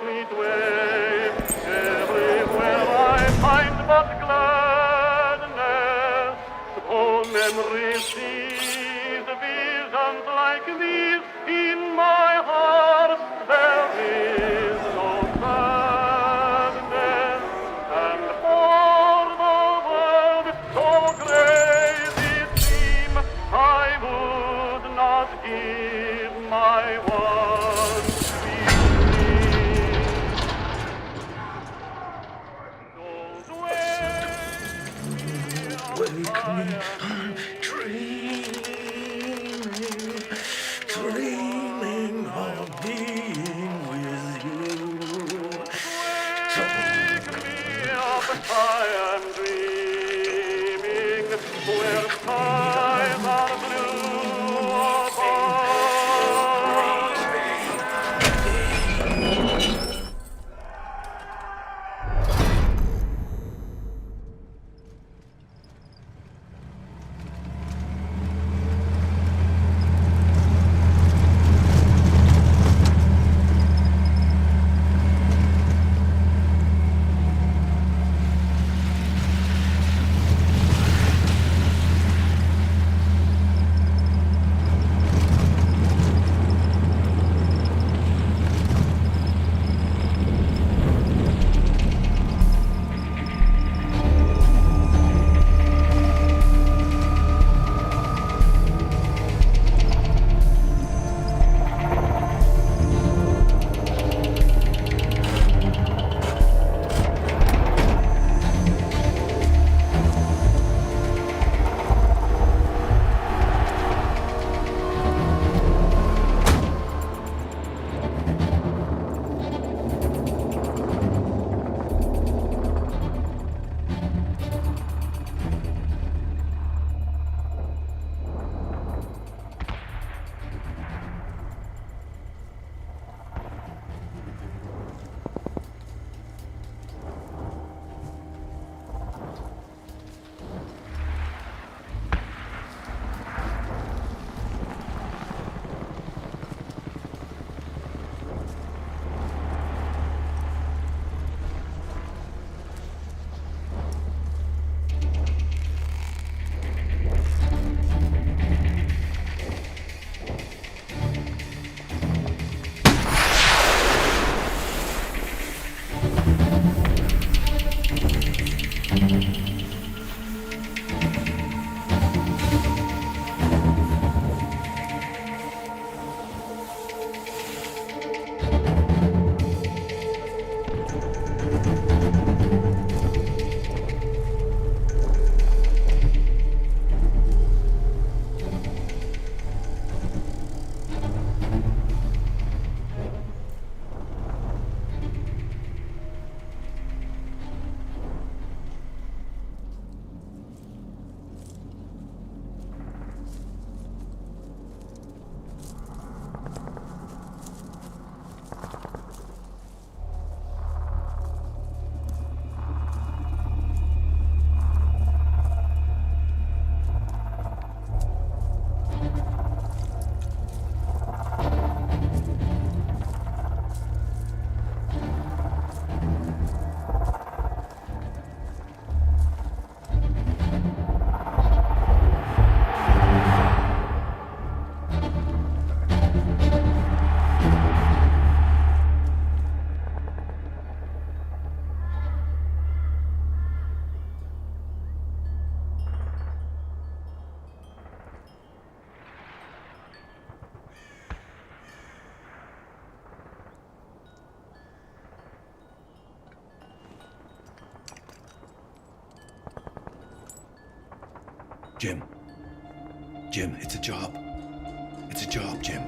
sweet way. Everywhere I find but gladness. Oh, memories seize visions like these in my heart. There is no sadness, and for the world so great it seem, I would not give my one sweet dream. Don't wake me up, I'm dreaming of being with you. wake me up, I am dreaming, where skies are blue above. Jim. Jim, it's a job. It's a job, Jim.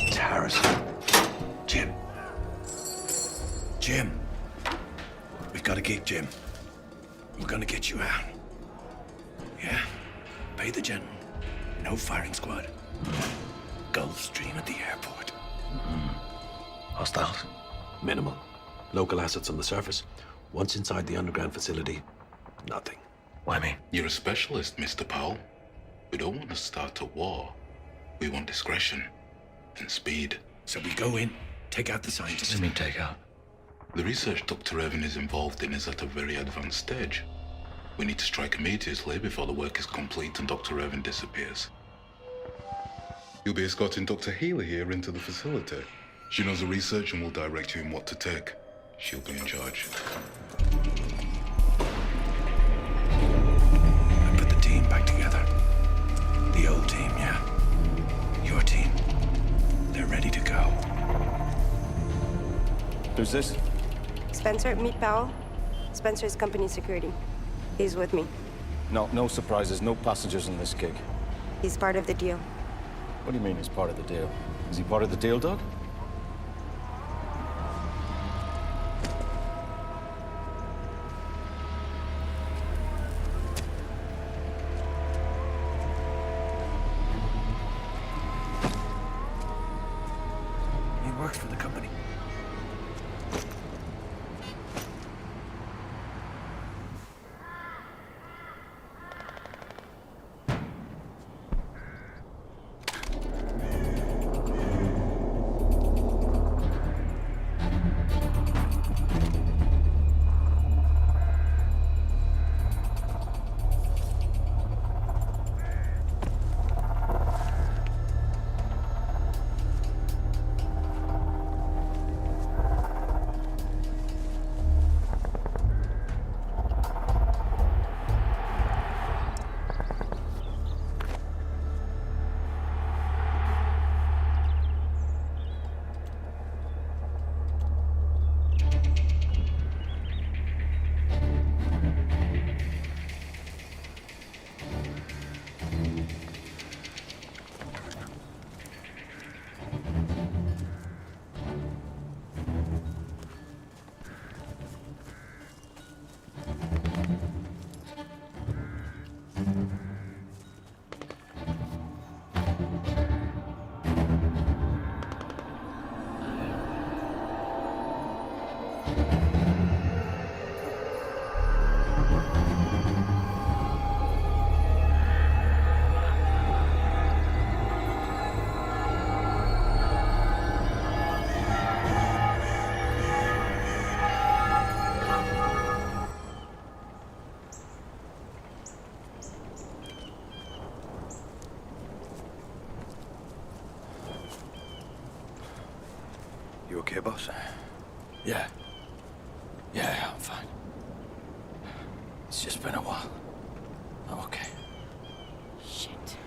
It's Harrison. Jim. Jim. We've got a gig, Jim. We're gonna get you out. Yeah? Pay the general. No firing squad. Gulfstream at the airport. Hostiles? Minimal. Local assets on the surface. Once inside the underground facility, nothing. Why me? You're a specialist, Mr. Powell. We don't want to start a war. We want discretion and speed. So we go in, take out the What scientists. do you mean take out? The research Dr. Evan is involved in is at a very advanced stage. We need to strike immediately before the work is complete and Dr. Evan disappears. You'll be escorting Dr. Healy here into the facility. She knows the research and will direct you in what to take. She'll be in charge. I put the team back together. The old team, yeah. Your team. They're ready to go. Who's this? Spencer, meet Powell. Spencer's company security. He's with me. No surprises, no passengers in this gig. He's part of the deal. What do you mean he's part of the deal? Is he part of the deal, Doug? He works for the company. You okay, boss? Yeah. Yeah, I'm fine. It's just been a while. I'm okay. Shit.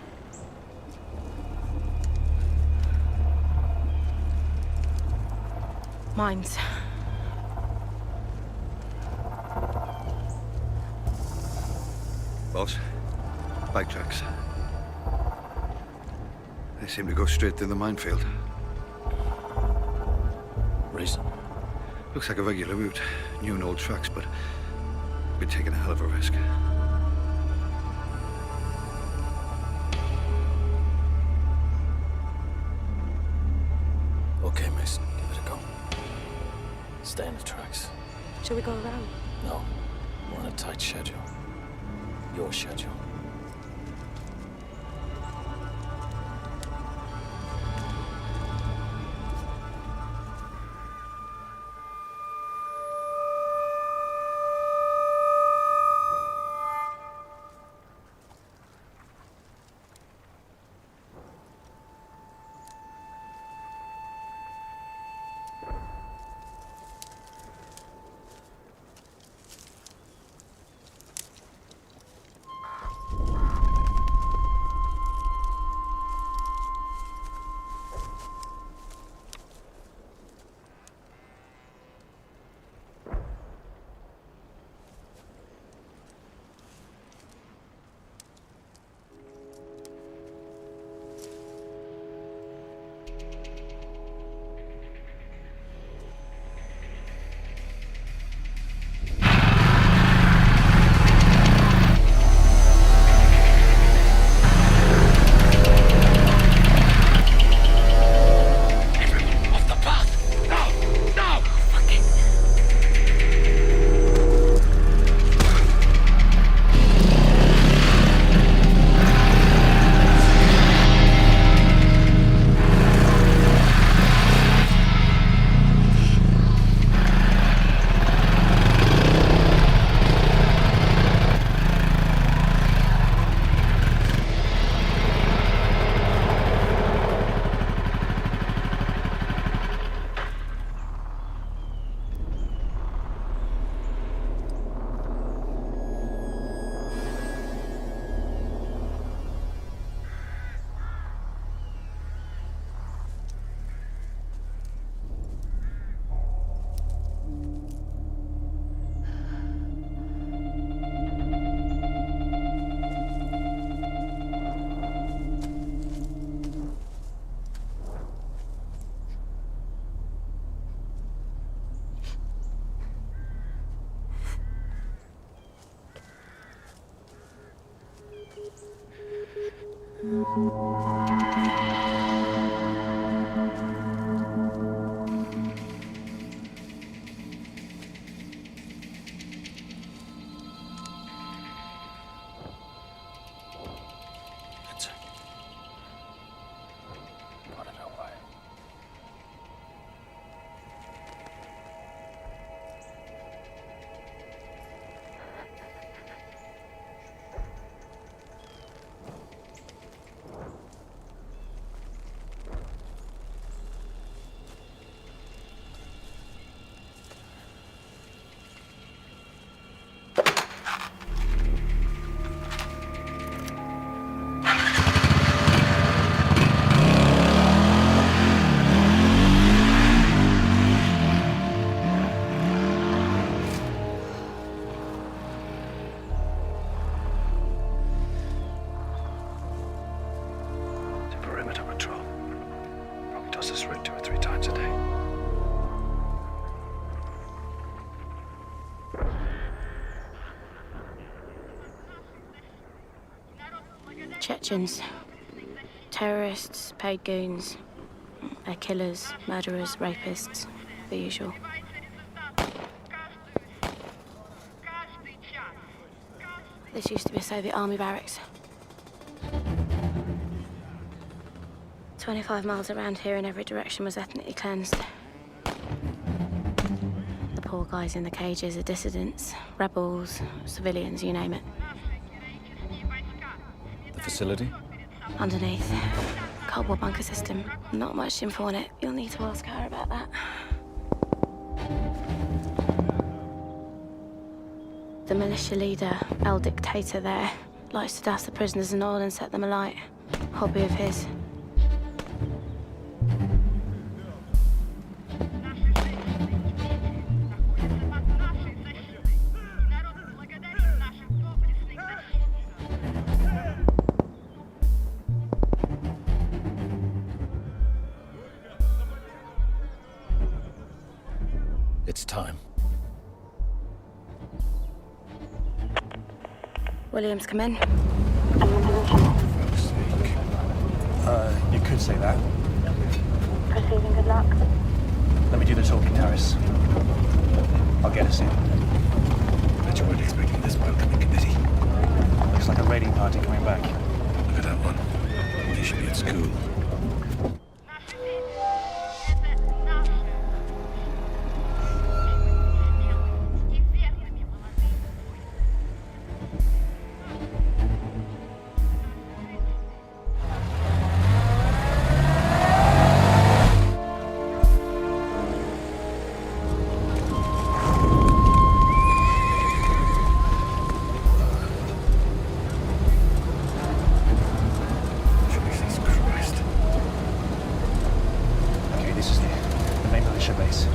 Mines. Boss, bike tracks. They seem to go straight through the minefield. Reason? Looks like a regular route. New and old tracks, but we're taking a hell of a risk. Okay, Mason, give it a go. Stay on the tracks. Should we go around? No, we're on a tight schedule. Your schedule. Chechens. Terrorists, paid goons. They're killers, murderers, rapists. The usual. This used to be a Soviet army barracks. 25 miles around here in every direction was ethnically cleansed. The poor guys in the cages are dissidents, rebels, civilians, you name it. The facility? Underneath. Cardboard bunker system. Not much info on it. You'll need to ask her about that. The militia leader, El Dictator there, likes to douse the prisoners in oil and set them alight. Hobby of his. It's time. Williams, come in. You could say that. Proceeding, good luck. Let me do the talking, Harris. I'll get us in. Bet you weren't expecting this welcoming committee. Looks like a raiding party coming back. Look at that one. They should be at school. Jesus Christ. Okay, this is the main militia base.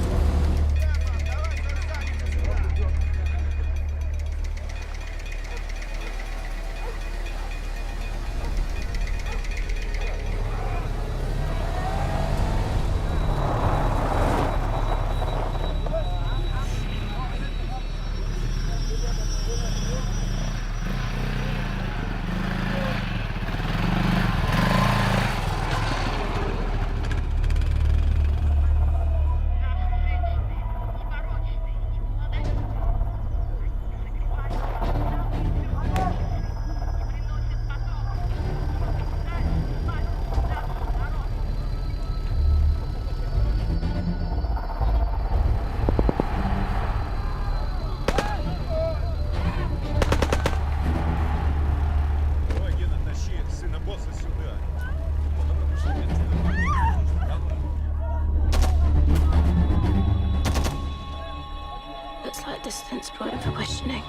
Looks like dissidents brought in for questioning.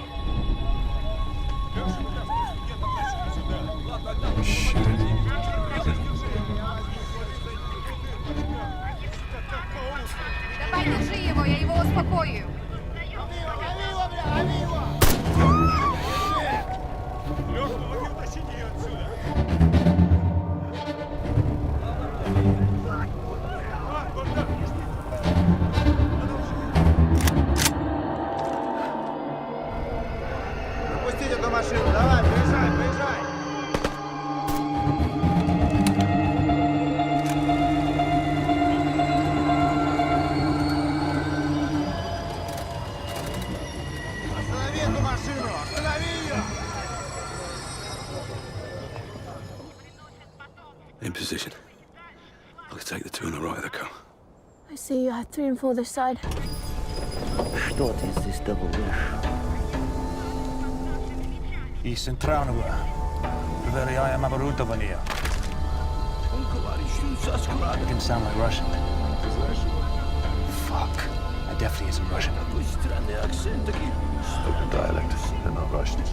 Давай, держи его, я его успокою. Пропустить эту машину, давай, приезжай, приезжай. Останови эту машину, останови ее. In position. I'll take the two on the right of the car. I see you have 3 and 4 this side. Что ты здесь добываешь? И центрального. Проверяем оборудование. It didn't sound like Russian. Fuck. That definitely isn't Russian. Stupid dialect. They're not Russians.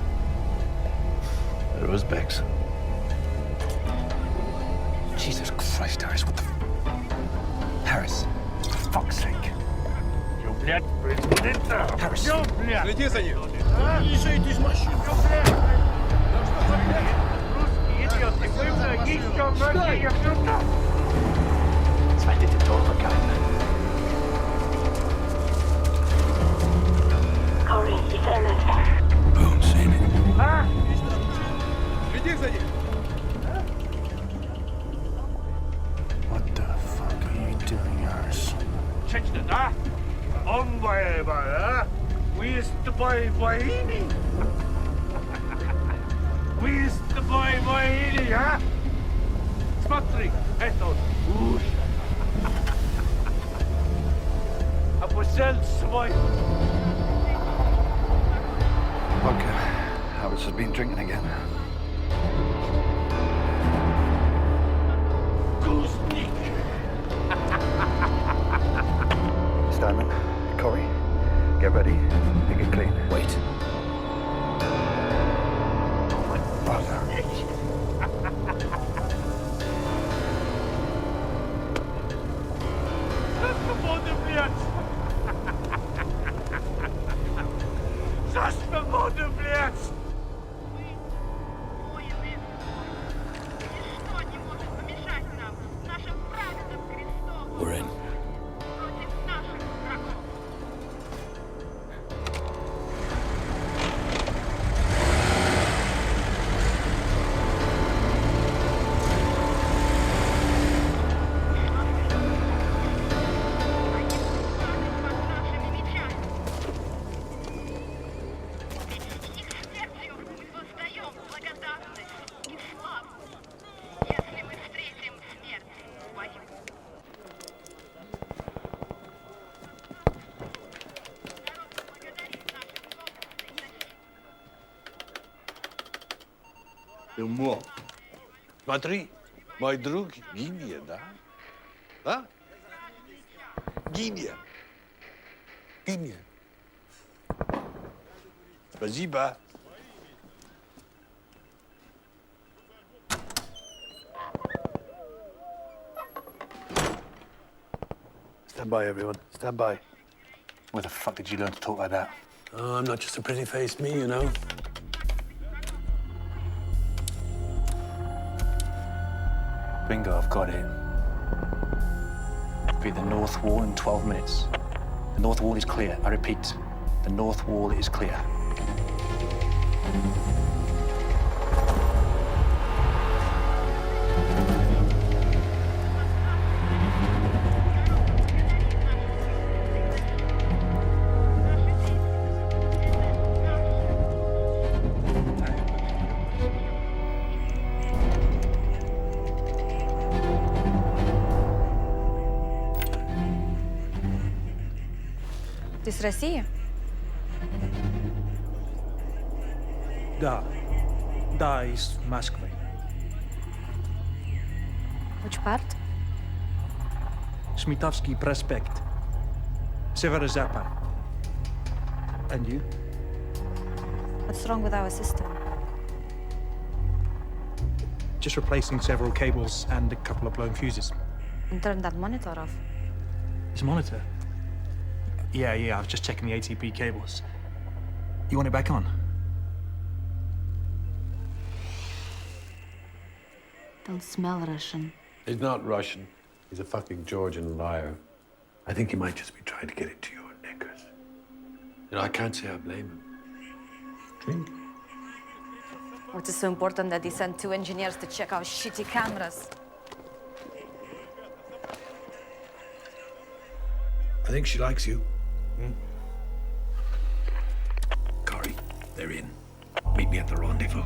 They're Uzbeks. Jesus Christ, Harris, what the... Harris, for fuck's sake. Harris. Следи за ним. Zwei Detektorverkehr. Corey, you found it. Boom, seen it. Следи за ним. Boini? Mr. Boini, huh? Смотри, это уж. Опустил свой. Vodka. Harris has been drinking again. Гусник. Steinman, Corey, get ready. Make it clean. Wait. Brother. Свобода, блядь! За свободу, блядь! Ничто не может помешать нам, нашим прадедам крестов, We're in. против наших врагов. Они плачут под нашими мечами. Их смертью мы воздаем благодарность и славу, если мы встретим смерть в бою. Ему. Смотри, мой друг Гиния, да? Да? Гиния. Гиния. Спасибо. Stand by, everyone. Stand by. Where the fuck did you learn to talk like that? Oh, I'm not just a pretty-faced me, you know. Bingo, I've got it. Be the North Wall in 12 minutes. The North Wall is clear. I repeat, the North Wall is clear. Ты с России? Да. Да, из Москвы. Which part? Сметовский проспект. Северо-запад. And you? What's wrong with our system? Just replacing several cables and a couple of blown fuses. And turn that monitor off. This monitor? Yeah, I was just checking the ATP cables. You want it back on? Don't smell Russian. He's not Russian. He's a fucking Georgian liar. I think he might just be trying to get into your knickers. You know, I can't say I blame him. Drink. What is so important that he sent 2 engineers to check our shitty cameras? I think she likes you. Corey, they're in. Meet me at the rendezvous.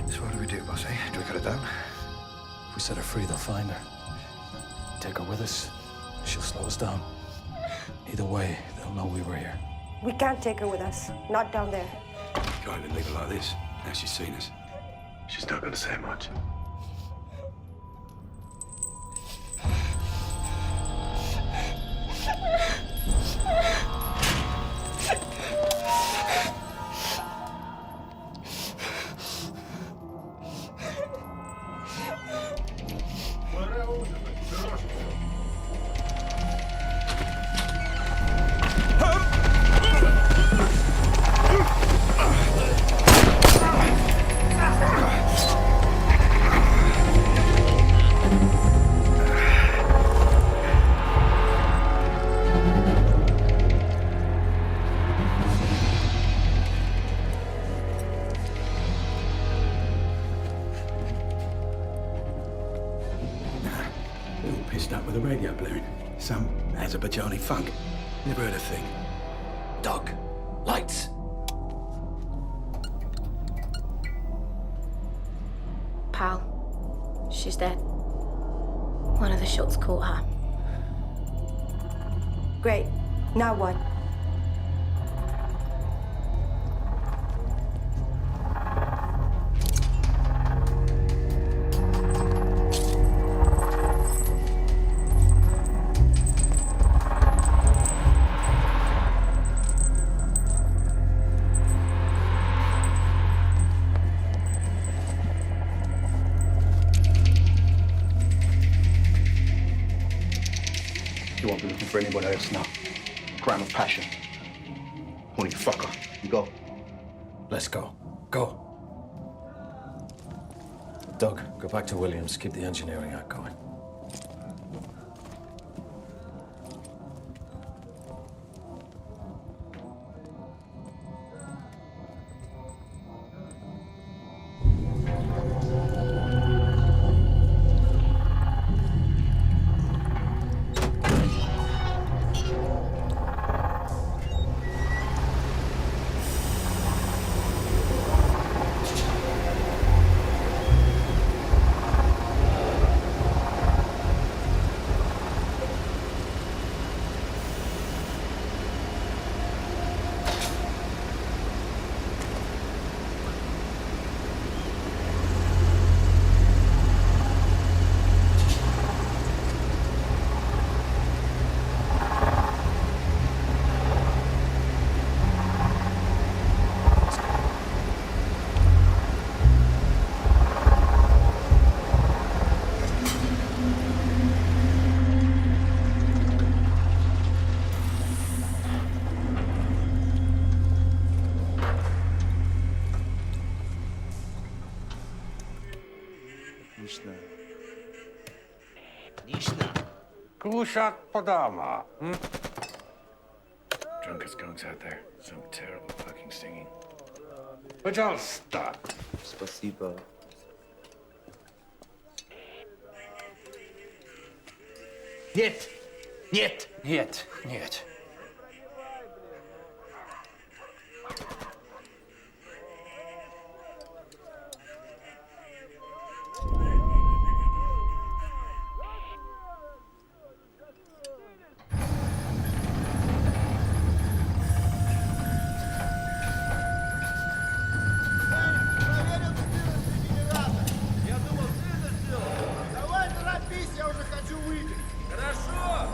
So what do we do, boss, eh? Do we cut her down? If we set her free, they'll find her. Take her with us. She'll slow us down. Either way, they'll know we were here. We can't take her with us. Not down there. Can't even leave her like this. Now she's seen us. She's not gonna say much. Pissed up with the radio blaring. Some Azerbaijani funk. Never heard a thing. Doug, lights. Pal, she's dead. One of the shots caught her. Great. Now what? You won't be looking for anybody else now. Crime of passion. Horny fucker. You go. Let's go. Go. Doug, go back to Williams. Keep the engineering act going. Kushak Padama. Drunk as skunks out there. Some terrible fucking singing. Пожалуйста. Спасибо. Нет! Нет! Нет! Нет. Я думал, ты это сделал. Давай торопись, я уже хочу выпить. Хорошо.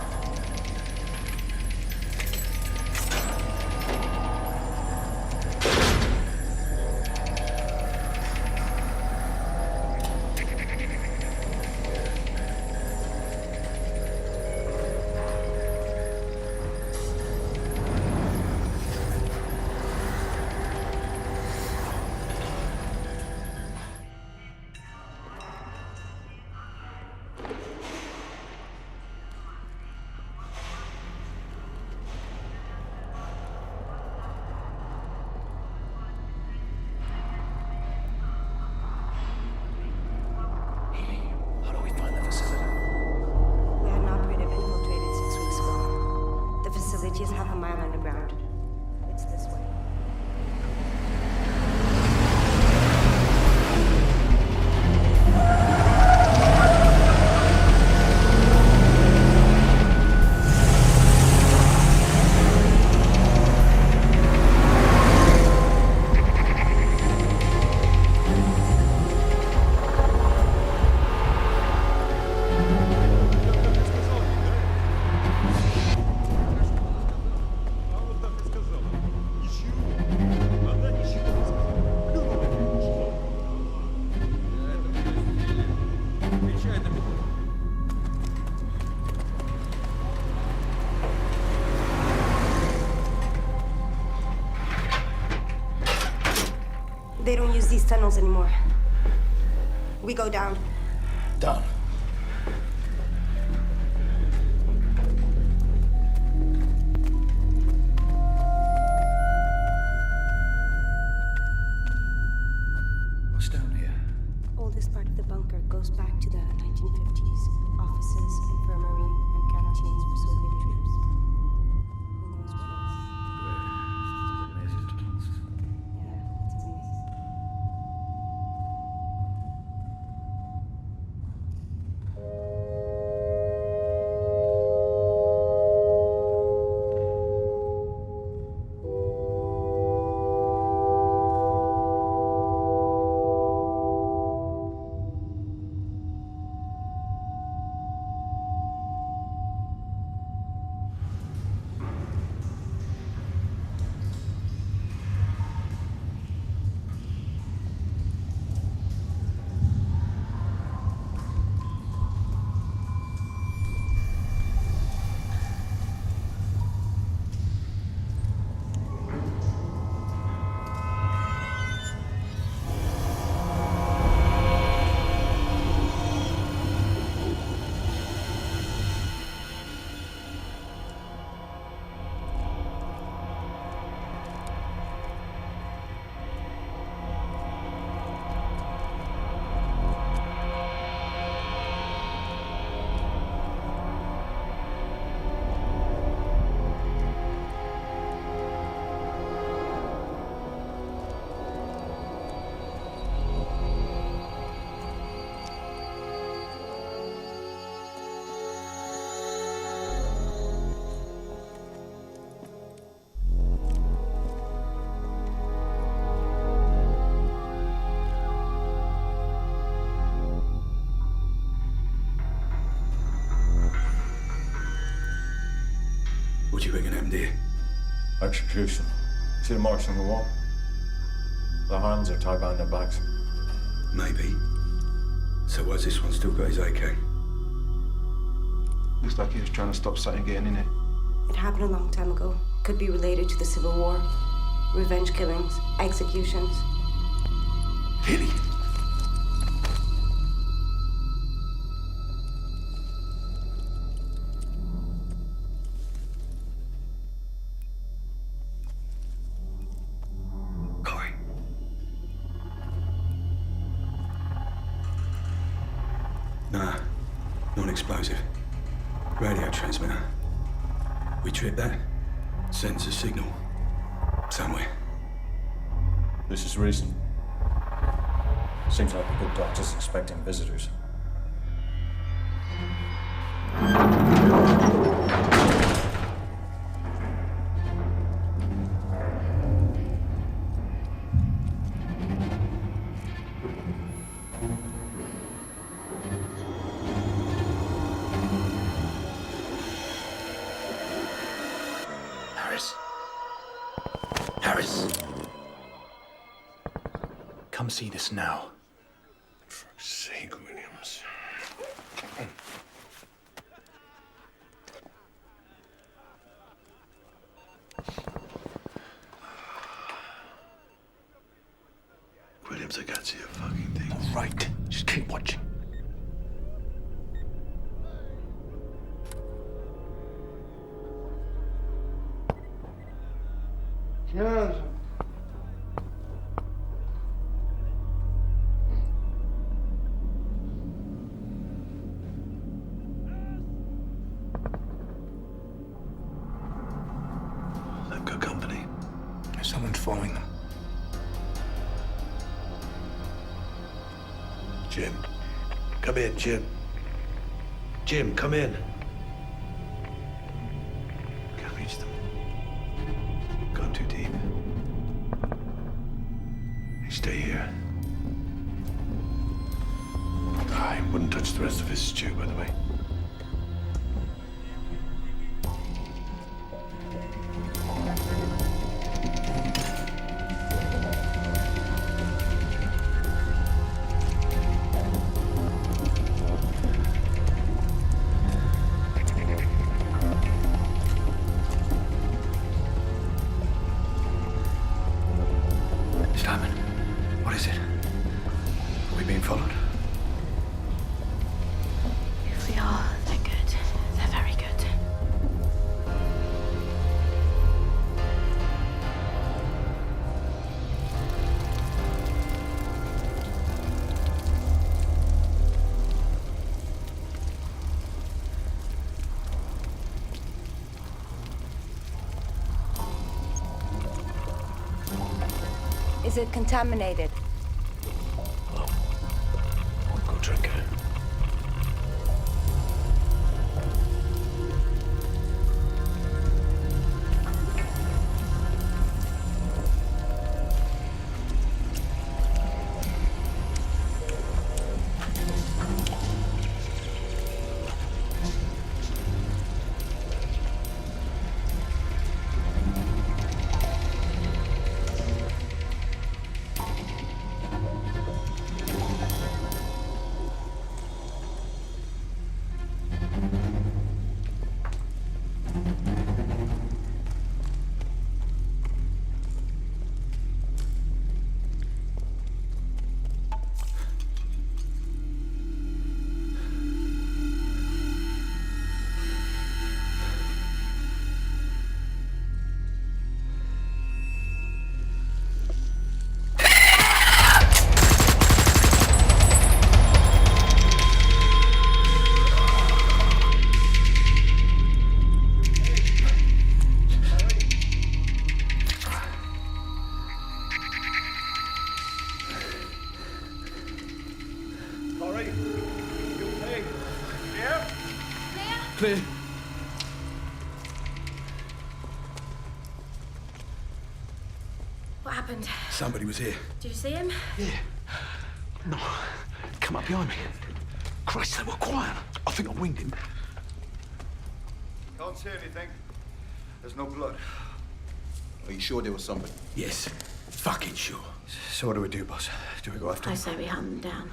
they don't use these tunnels anymore. We go down. Down. What's down here? Oldest part of the bunker goes back to the 1950s. Offices, infirmary, and canteens for Soviet troops. Who knows what else? Amazing tunnels. Yeah, it's amazing. What do you reckon happened here? Execution. See the marks on the wall? The hands are tied behind their backs. Maybe. So why's this one still got his AK? Looks like he was trying to stop something getting in it. It happened a long time ago. Could be related to the Civil War. Revenge killings, executions. Really? Corey. Nah, non-explosive. Radio transmitter. We trip that, sends a signal. Somewhere. This is recent. Seems like the good doctor's expecting visitors. Harris. Harris. Come see this now. For fuck's sake, Williams. Williams, I can't see a fucking thing. All right, just keep watching. Yes. They've got company. Someone's following them. Jim. Come in, Jim. Jim, come in. Can't reach them. Gone too deep. You stay here. I wouldn't touch the rest of his stew, by the way. Simon, what Is it contaminated? Go drink it. Clear. What happened? Somebody was here. Did you see him? Yeah. No. Come up behind me. Christ, they were quiet. I think I winged him. Can't see anything. There's no blood. Are you sure there was somebody? Yes. Fucking sure. So what do we do, boss? Do we go after I him? say we hunt them down.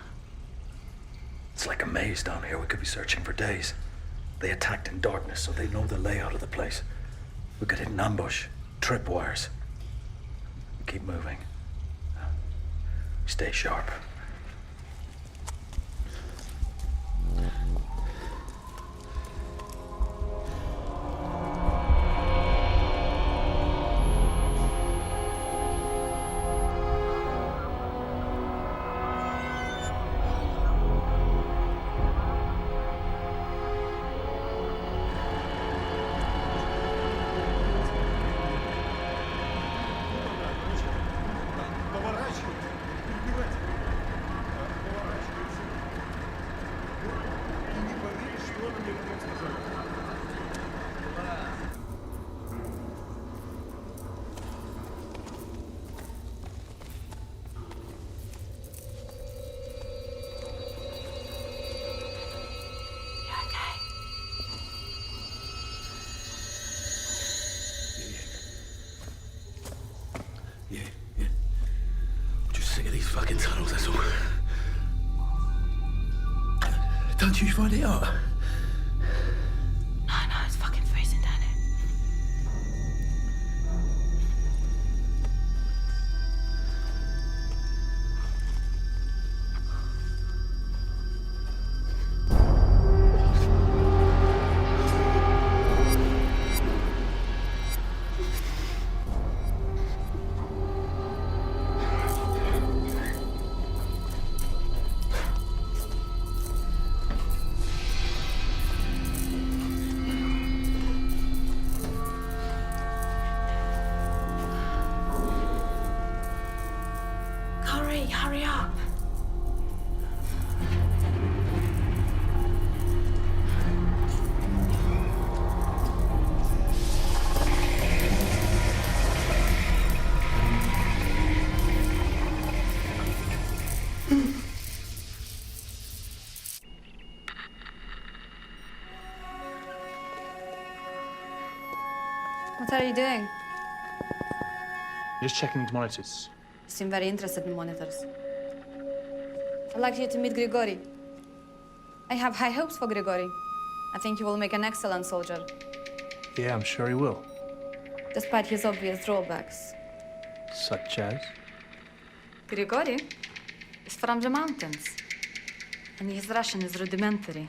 It's like a maze down here. We could be searching for days. They attacked in darkness, so they know the layout of the place. We could hit an ambush, tripwires. Keep moving. Stay sharp. Just sick of these fucking tunnels, that's all. Don't you find it hot? No, it's fucking freezing down here. Hurry up. What are you doing? Just checking these monitors. You seem very interested in monitors. I'd like you to meet Grigori. I have high hopes for Grigori. I think he will make an excellent soldier, Yeah, I'm sure he will. despite his obvious drawbacks. Such as? Grigori is from the mountains, and his Russian is rudimentary.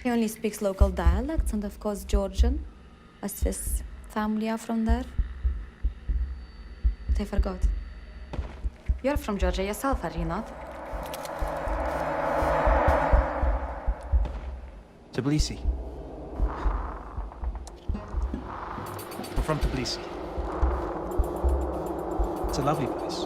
He only speaks local dialects and, of course, Georgian, as his family are from there. But I forgot. You're from Georgia yourself, are you not? Tbilisi. I'm from Tbilisi. It's a lovely place.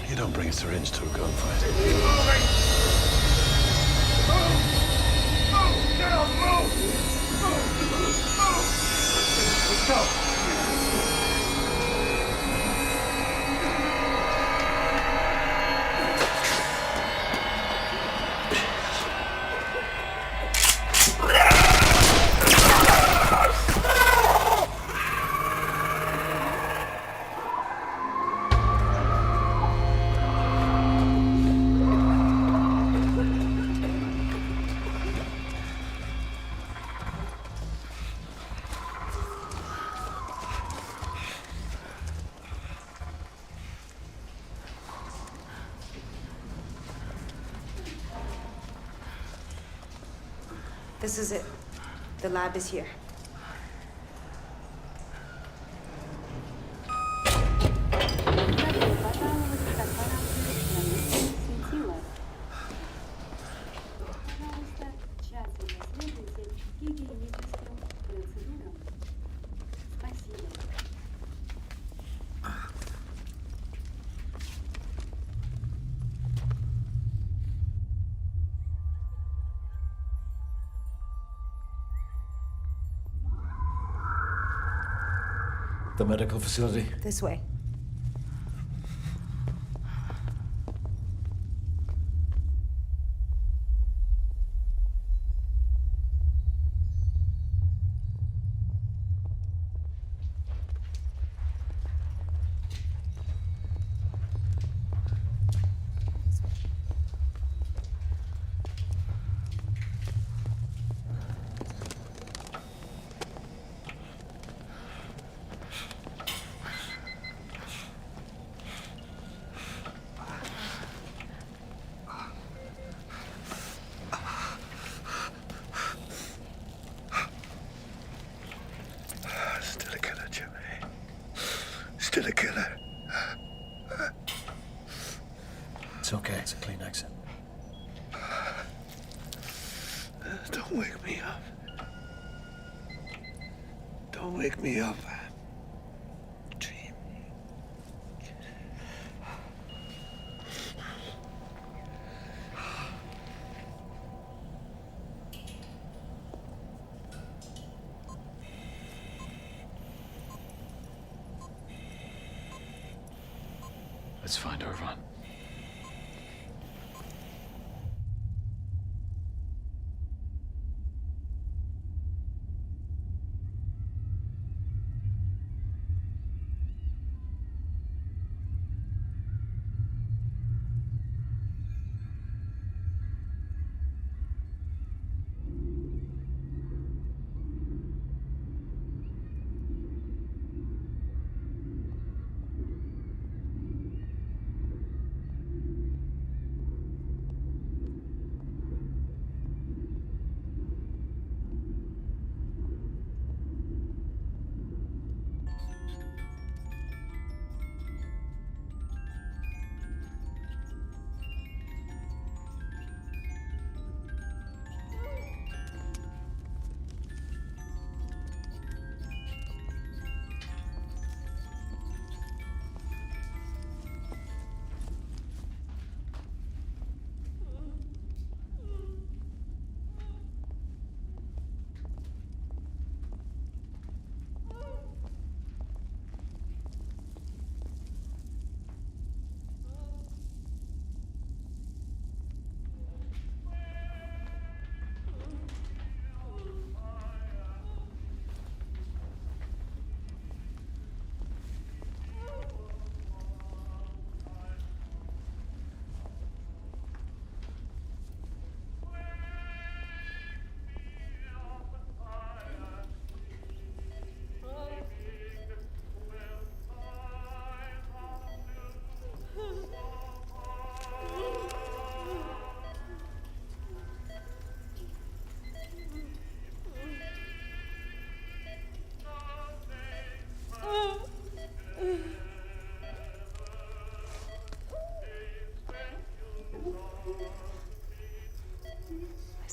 You don't bring a syringe to a gunfight. This is it. The lab is here. The medical facility? This way. Still a killer, Jimmy. Still a killer. It's okay. It's a clean exit. Don't wake me up. Don't wake me up. Dream. Let's find Irvan.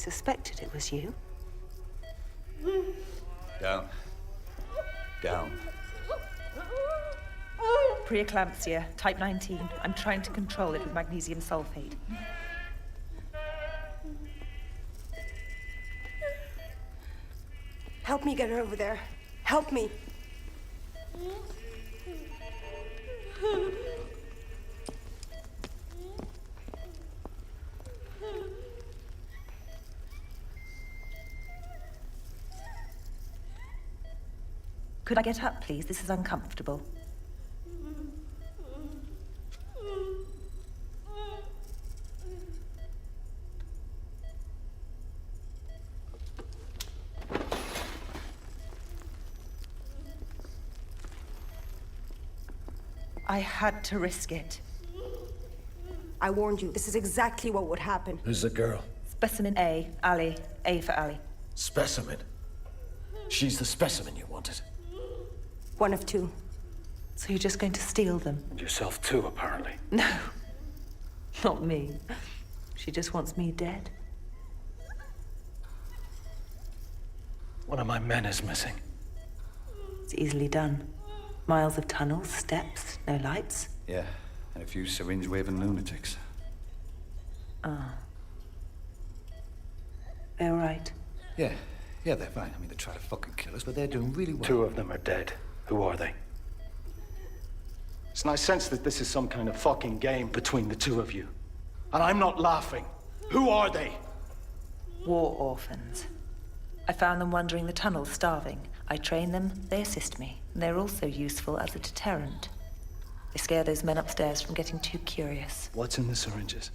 suspected it was you. Down. Down. Preeclampsia, type 19. I'm trying to control it with magnesium sulfate. Help me get her over there. Help me. Could I get up, please? This is uncomfortable. I had to risk it. I warned you. This is exactly what would happen. Who's the girl? Specimen A, Ali. A for Ali. Specimen? She's the specimen you wanted. One of two. So you're just going to steal them? And yourself too, apparently. No. Not me. She just wants me dead. One of my men is missing. It's easily done. Miles of tunnels, steps, no lights. Yeah, and a few syringe-waving lunatics. Ah. They're all right. Yeah, they're fine. I mean, they try to fucking kill us, but they're doing really well. 2 of them are dead. Who are they? And I sense that this is some kind of fucking game between the 2 of you. And I'm not laughing. Who are they? War orphans. I found them wandering the tunnels, starving. I train them, they assist me. And they're also useful as a deterrent. They scare those men upstairs from getting too curious. What's in the syringes?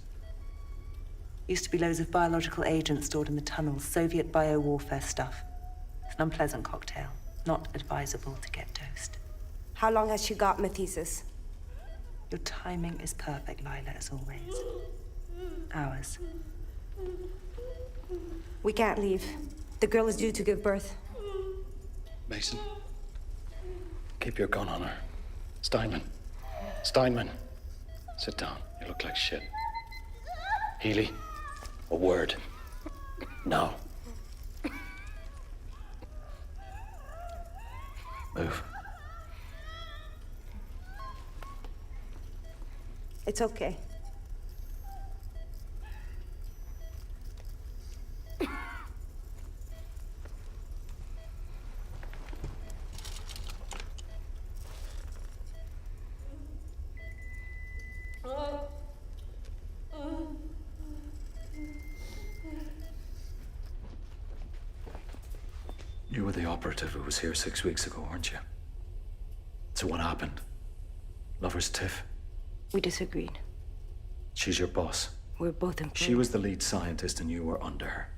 Used to be loads of biological agents stored in the tunnels, Soviet biowarfare stuff. It's an unpleasant cocktail. Not advisable to get dosed. How long has she got, Mathesis? Your timing is perfect, Lila, as always. Hours. We can't leave. The girl is due to give birth. Mason, keep your gun on her. Steinman. Steinman. Sit down. You look like shit. Healy, a word. Now. Move. It's okay. You were the operative who was here 6 weeks ago, weren't you? So what happened? Lover's tiff? We disagreed. She's your boss. We're both employed. She was the lead scientist and you were under her.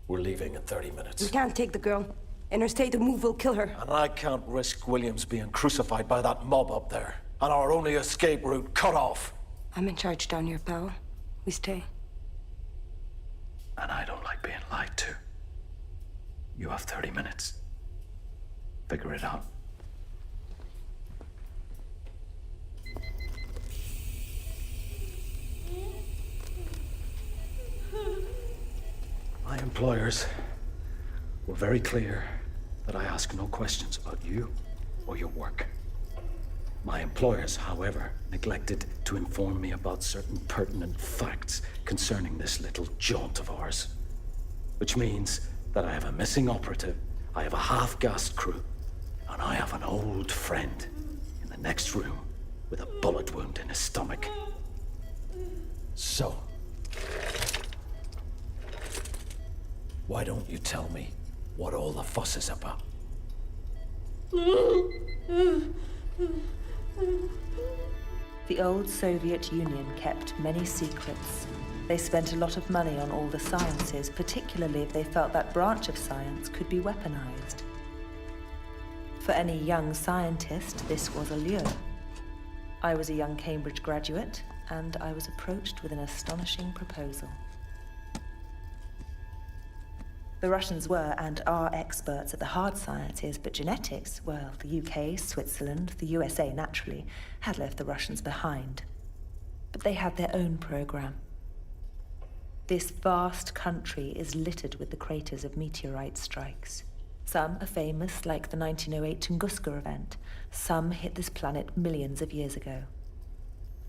We're leaving in 30 minutes. We can't take the girl. In her state of move, we'll kill her. And I can't risk Williams being crucified by that mob up there. And our only escape route cut off. I'm in charge down here, pal. We stay. And I don't like being lied to. You have 30 minutes. Figure it out. My employers were very clear that I ask no questions about you or your work. My employers, however, neglected to inform me about certain pertinent facts concerning this little jaunt of ours. Which means that I have a missing operative, I have a half-gassed crew, and I have an old friend in the next room with a bullet wound in his stomach. So, why don't you tell me what all the fuss is about? The old Soviet Union kept many secrets. They spent a lot of money on all the sciences, particularly if they felt that branch of science could be weaponized. For any young scientist, this was a lure. I was a young Cambridge graduate, and I was approached with an astonishing proposal. The Russians were and are experts at the hard sciences, but genetics, well, the UK, Switzerland, the USA naturally, had left the Russians behind. But they had their own program. This vast country is littered with the craters of meteorite strikes. Some are famous, like the 1908 Tunguska event. Some hit this planet millions of years ago.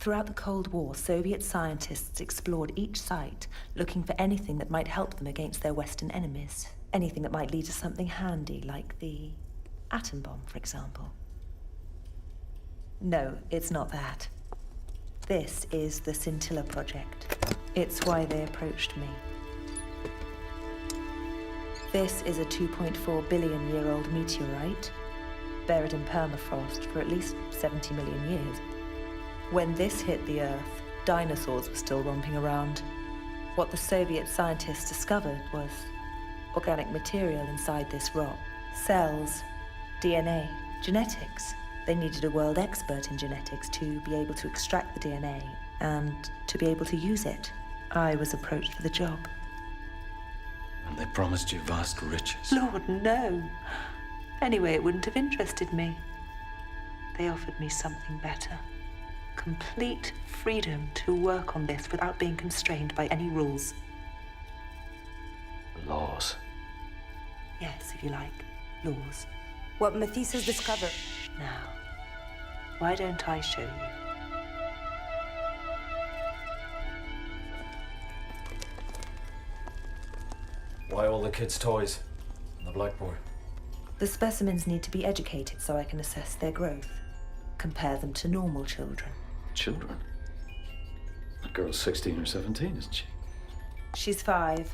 Throughout the Cold War, Soviet scientists explored each site, looking for anything that might help them against their Western enemies. Anything that might lead to something handy, like the atom bomb, for example. No, it's not that. This is the Scintilla Project. It's why they approached me. This is a 2.4 billion-year-old meteorite, buried in permafrost for at least 70 million years. When this hit the Earth, dinosaurs were still romping around. What the Soviet scientists discovered was organic material inside this rock. Cells, DNA, genetics. They needed a world expert in genetics to be able to extract the DNA and to be able to use it. I was approached for the job. And they promised you vast riches. Lord, no. Anyway, it wouldn't have interested me. They offered me something better. Complete freedom to work on this without being constrained by any rules. Laws. Yes, if you like. Laws. What Matisse has discovered. Now, why don't I show you? Why all the kids' toys on the blackboard? The specimens need to be educated so I can assess their growth. Compare them to normal children. Children? That girl's 16 or 17, isn't she? She's 5.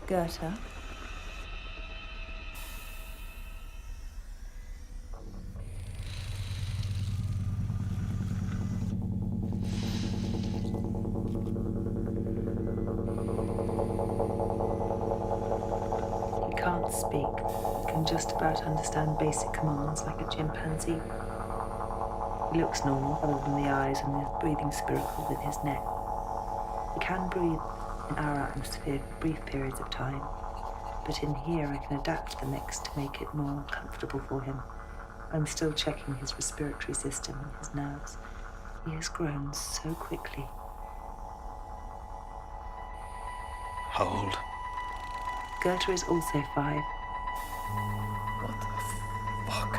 Goethe. He can't speak. He can just about understand basic commands like a chimpanzee. He looks normal, other than the eyes and the breathing spiracle with his neck. He can breathe in our atmosphere for brief periods of time, but in here I can adapt the mix to make it more comfortable for him. I'm still checking his respiratory system and his nerves. He has grown so quickly. How old? Goethe is also 5. What the fuck?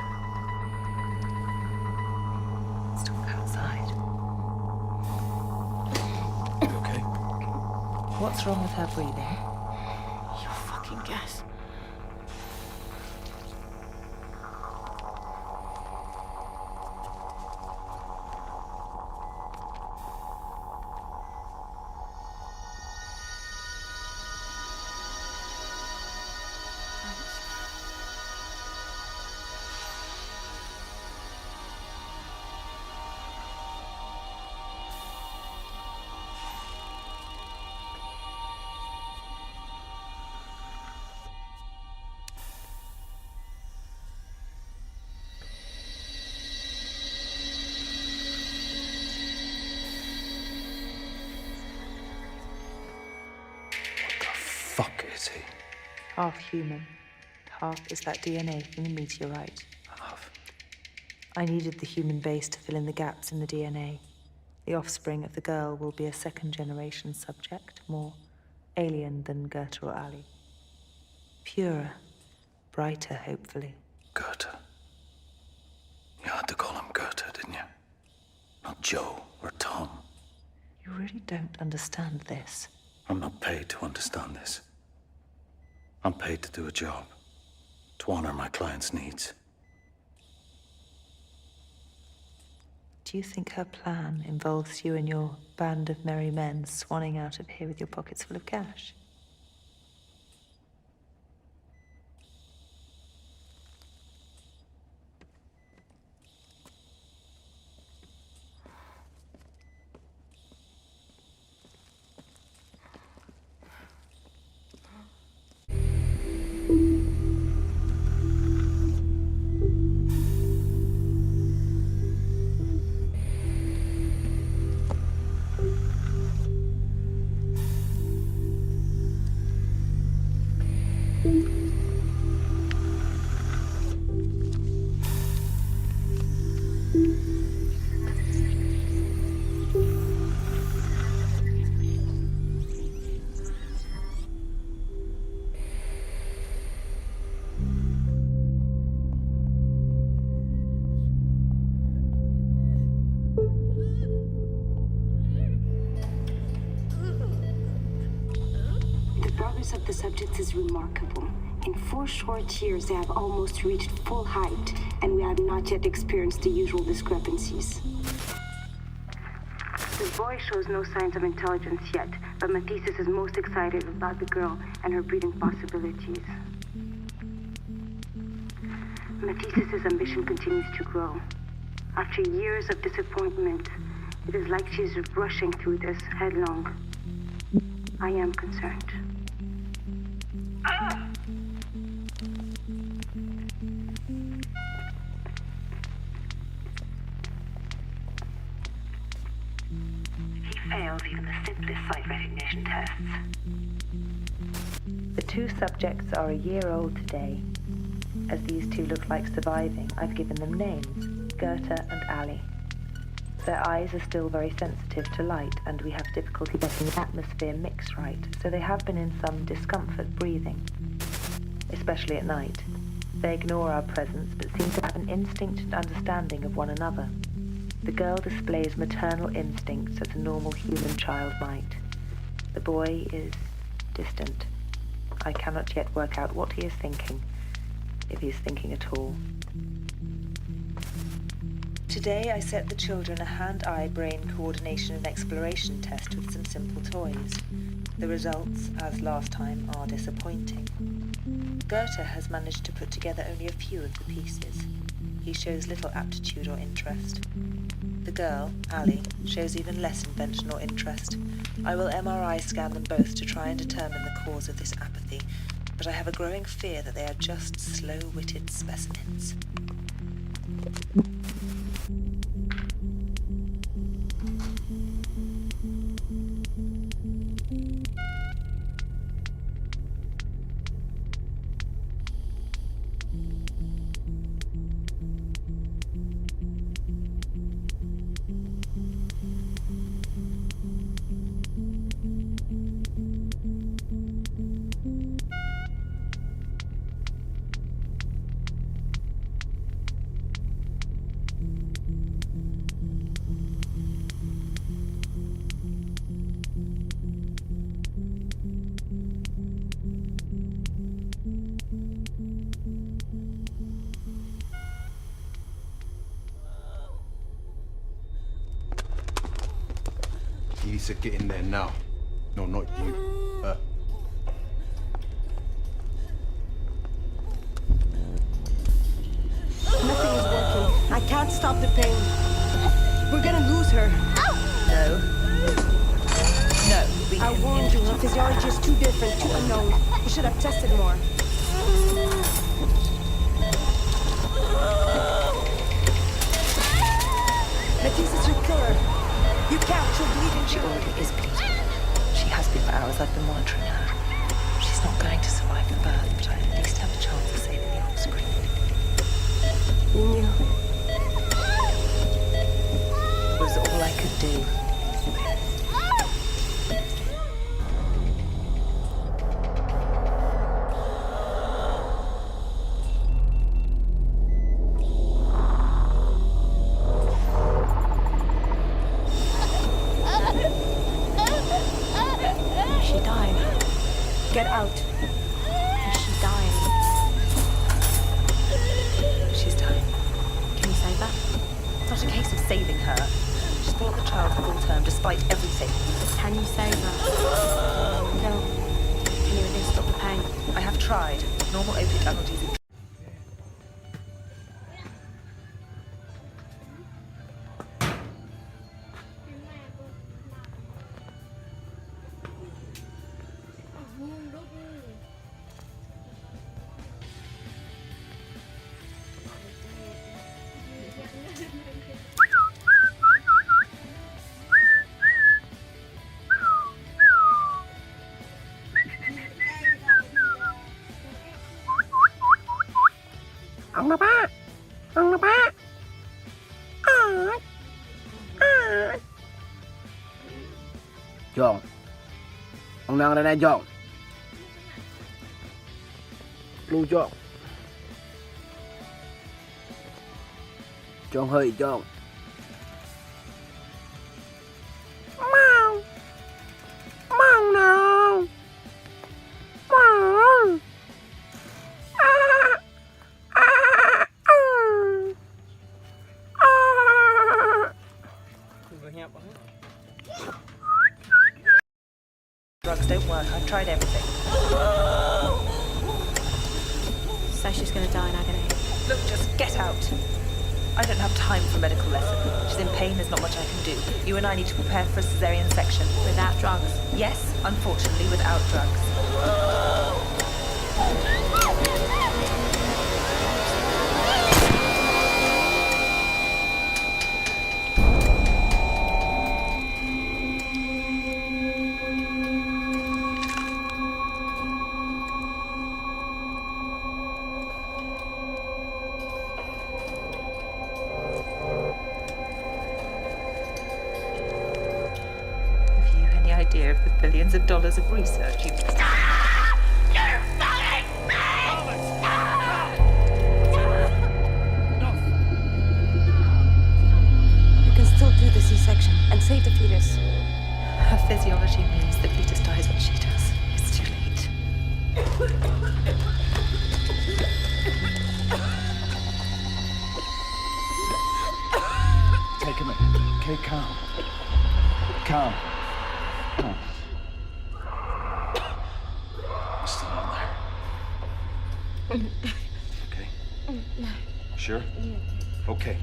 Let's talk outside. You okay? What's wrong with her breathing? You fucking guess. Fuck is he? Half human, half is that DNA from the meteorite. Half. I needed the human base to fill in the gaps in the DNA. The offspring of the girl will be a second-generation subject, more alien than Goethe or Ali. Purer, brighter, hopefully. Goethe. You had to call him Goethe, didn't you? Not Joe or Tom. You really don't understand this. I'm not paid to understand this. I'm paid to do a job, to honor my client's needs. Do you think her plan involves you and your band of merry men swanning out of here with your pockets full of cash? progress of the subjects is remarkable. In 4 short years, they have almost reached full height, and we have not yet experienced the usual discrepancies. The boy shows no signs of intelligence yet, but Mathesis is most excited about the girl and her breeding possibilities. Mathesis's ambition continues to grow. After years of disappointment, it is like she is rushing through this headlong. I am concerned. He fails even the simplest sight recognition tests. The 2 subjects are a year old today. As these 2 look like surviving, I've given them names, Goethe and Ali. Their eyes are still very sensitive to light, and we have difficulty getting the atmosphere mix right, so they have been in some discomfort breathing, especially at night. They ignore our presence, but seem to have an instinct and understanding of one another. The girl displays maternal instincts as a normal human child might. The boy is distant. I cannot yet work out what he is thinking, if he is thinking at all. Today I set the children a hand-eye-brain coordination and exploration test with some simple toys. The results, as last time, are disappointing. Goethe has managed to put together only a few of the pieces. He shows little aptitude or interest. The girl, Ali, shows even less invention or interest. I will MRI scan them both to try and determine the cause of this apathy, but I have a growing fear that they are just slow-witted specimens. He said get in there now. No, not you. Nothing is working. I can't stop the pain. We're gonna lose her. No. No, we I can warned you, her physiology is too different, too unknown. You should have tested more. Mathesis will kill her. You can't, she'll bleed and She already is bleeding. She has been for hours. I've been monitoring her. She's not going to survive the birth, but I at least have a chance of saving the offspring. You knew. It was all I could do. Is she dying? Get out. Is she dying? She's dying. Can you save her? It's not a case of saving her. She's brought the child full term despite everything. Can you save her? No. Can you at least stop the pain? I have tried. Normal opiate analgesic. Ông nó ba. Ông nó ba. John. Ông đang ở đây John. Lưu John. John hơi John. Mau. Mau nào. So she's gonna die in agony. Look, just get out. I don't have time for a medical lesson. She's in pain, there's not much I can do. You and I need to prepare for a cesarean section. Without drugs? Yes, unfortunately, without drugs. Have you any idea of the billions of dollars of research you've... You can still do the C-section and save the fetus. Her physiology means the fetus dies when she does. It's too late. Take a minute. Okay, calm. Calm. Calm. You're still in there. Okay? Sure? Okay.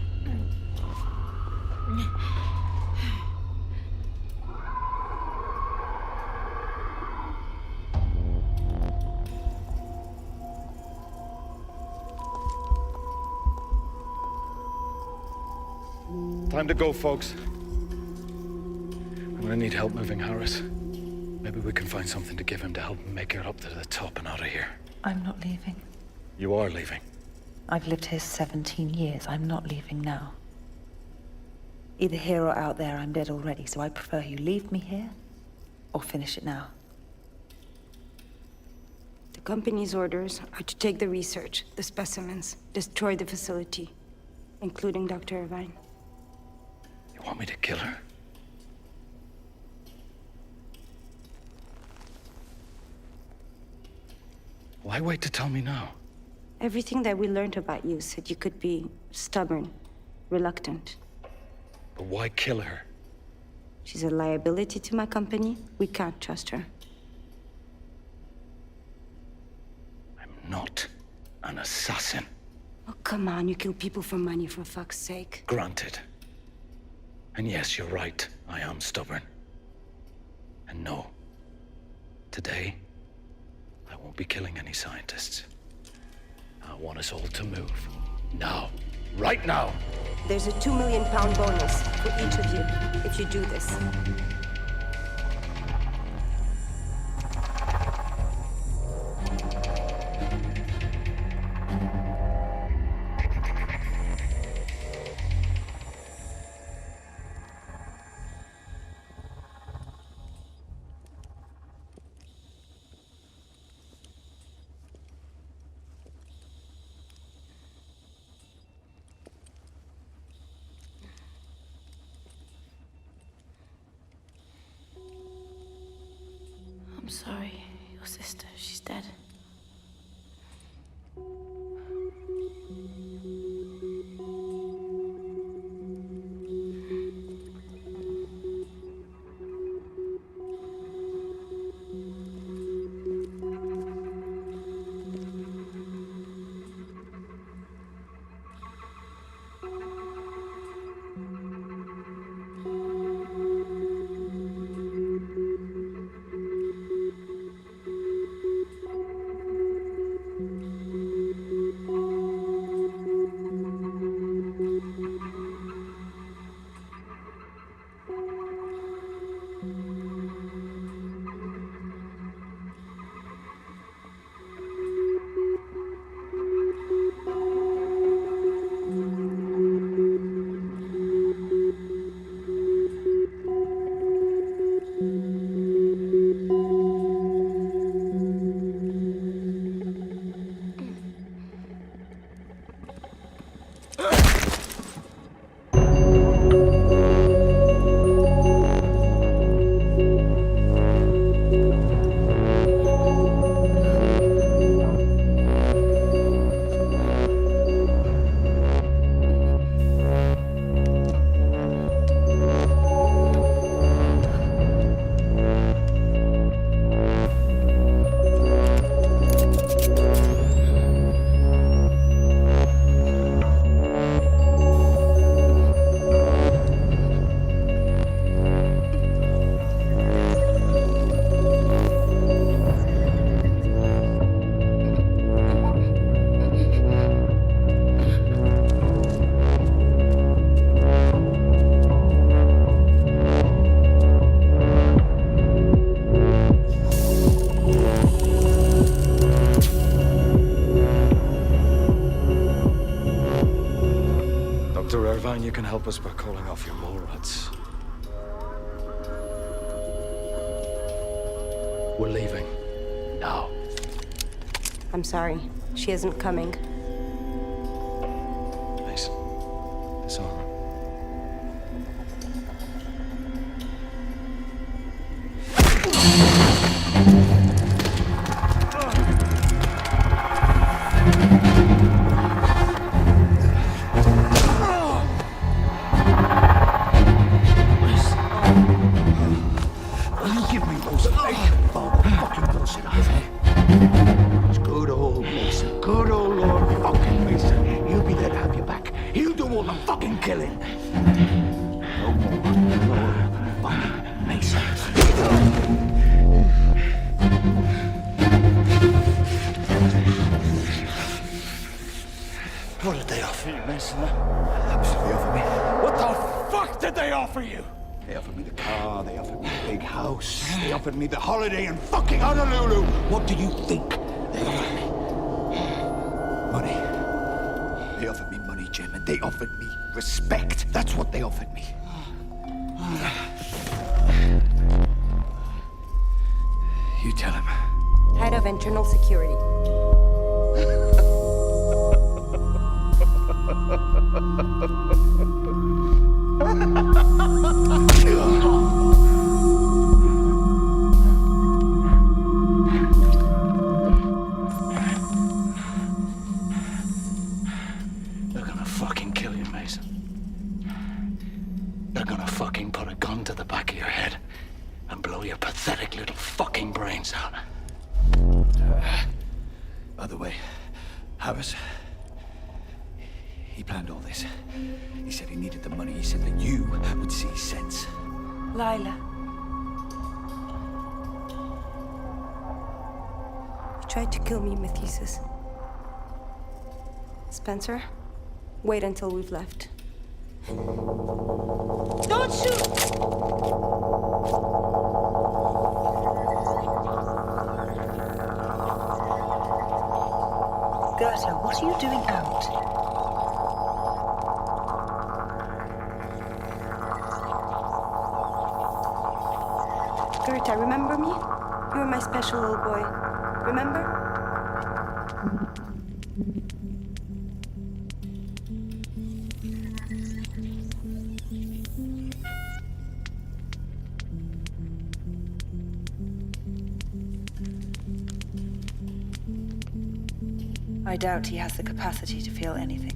Time to go, folks. I'm gonna need help moving Harris. Maybe we can find something to give him to help him make it up to the top and out of here. I'm not leaving. You are leaving. I've lived here 17 years. I'm not leaving now. Either here or out there, I'm dead already, so I prefer you leave me here or finish it now. The company's orders are to take the research, the specimens, destroy the facility, including Dr. Irvine. You want me to kill her? Why wait to tell me now? Everything that we learned about you said you could be stubborn, reluctant. But why kill her? She's a liability to my company. We can't trust her. I'm not an assassin. Oh, come on. You kill people for money, for fuck's sake. Granted. And yes, you're right. I am stubborn. And no. Today, I won't be killing any scientists. I want us all to move. Now. Right now! There's a £2 million bonus for each of you if you do this. I'm sorry. Your sister, she's dead. divine you can help us by calling off your mole rats. We're leaving. Now. I'm sorry. She isn't coming. Mason. Disarm her. What did they offer you, Mason? How much did they offer me? What the fuck did they offer you? They offered me the car, they offered me the big house, they offered me the holiday in fucking Honolulu. What do you think they offered me? Money. They offered me money, Jim, and they offered me respect. That's what they offered me. You tell him. Head of Internal Security. They're gonna fucking kill you, Mason. They're gonna fucking put a gun to the back of your head and blow your pathetic little fucking brains out. By the way, Harris, he planned all this. He said he needed the money. He said that you would see sense. Lila. You tried to kill me, Mathesis. Spencer, wait until we've left. Don't shoot! Gerta, what are you doing out? Gerta, remember me? You were my special little boy. Remember? I doubt he has the capacity to feel anything.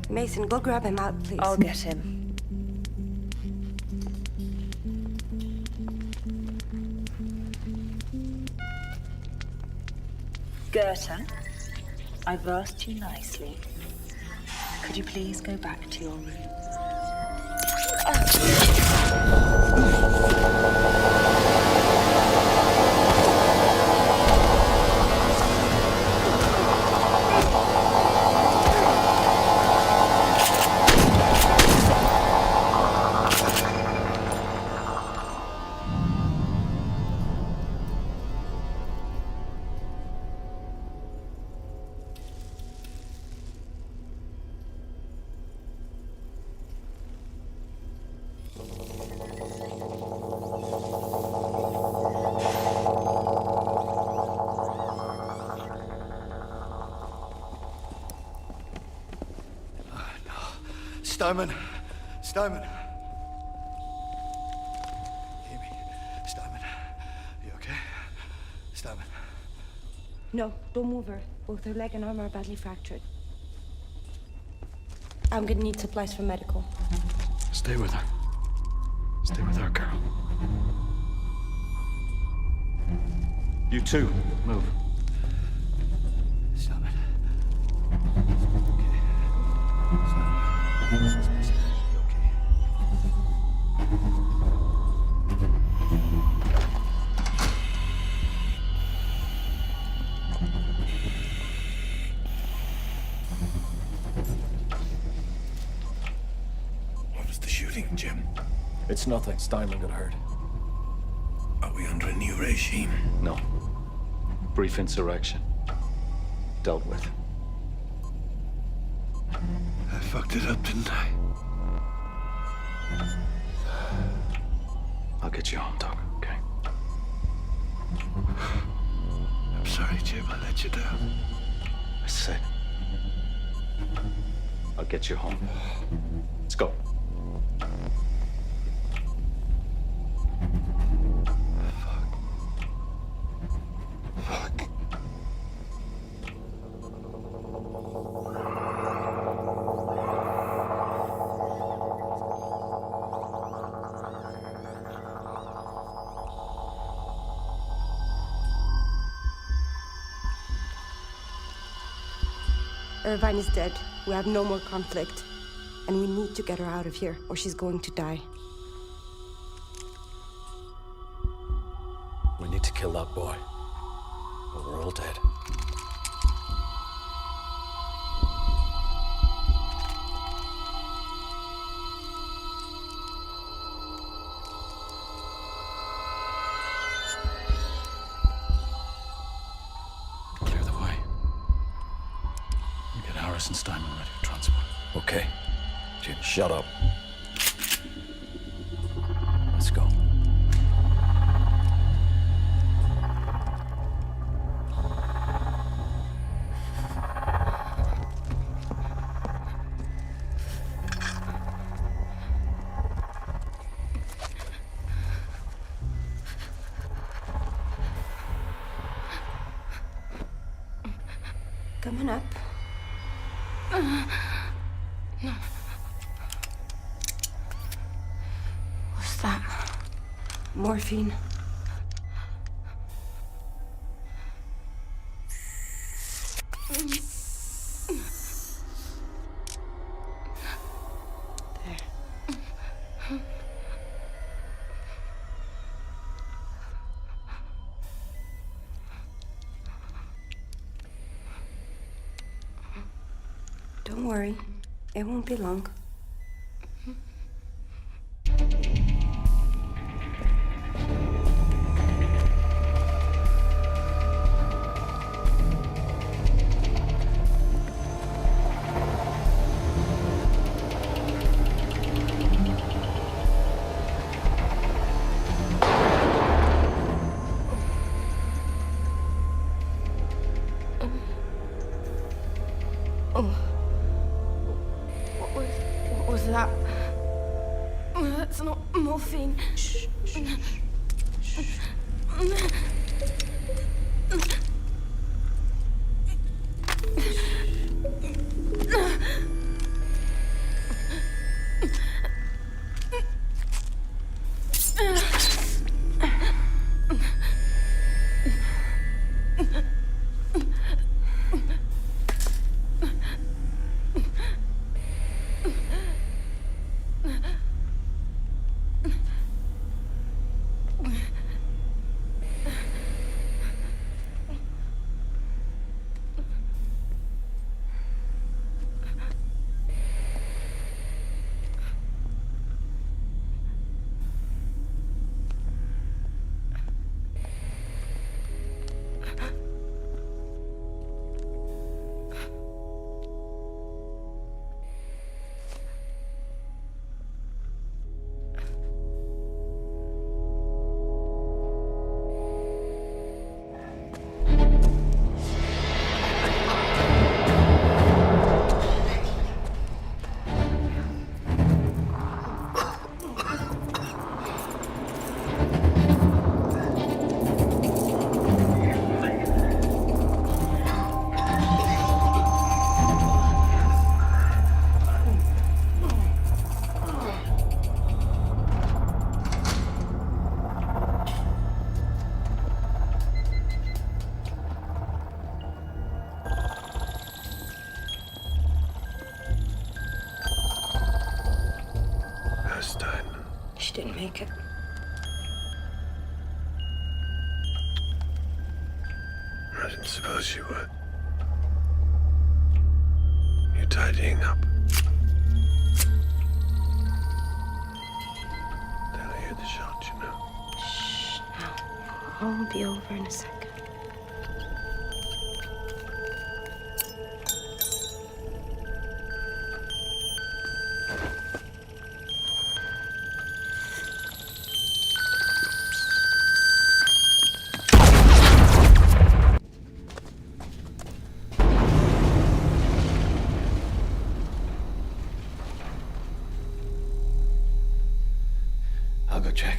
Mason, go grab him out, please. I'll get him. Gerta, I've asked you nicely. Could you please go back to your room? Steinman! Steinman! Hear me? Steinman. You okay? Steinman. No, don't move her. Both her leg and arm are badly fractured. I'm gonna need supplies for medical. Stay with her. Stay with her, girl. You too. Move. Steinman. Okay. Steinman. You okay? Jim? It's nothing. Steinman got hurt. Are we under a new regime? No. Brief insurrection. Dealt with. I fucked it up, didn't I? I'll get you home, Doc, okay? I'm sorry, Jim. I let you down. I said, I'll get you home. Let's go. Irvine is dead. We have no more conflict. And we need to get her out of here, or she's going to die. We need to kill that boy. Or we're all dead. Clear the way. And get Harris and Steinman ready for transport. Okay. Jim, shut up. Let's go. Come on up. What's that? Morphine. Don't worry. It won't be long. What was that? That's not morphine. Shh. She didn't make it. I didn't suppose you would. You're tidying up. the shot, you know. Shh, now. I'll be over in a second. I'll go check.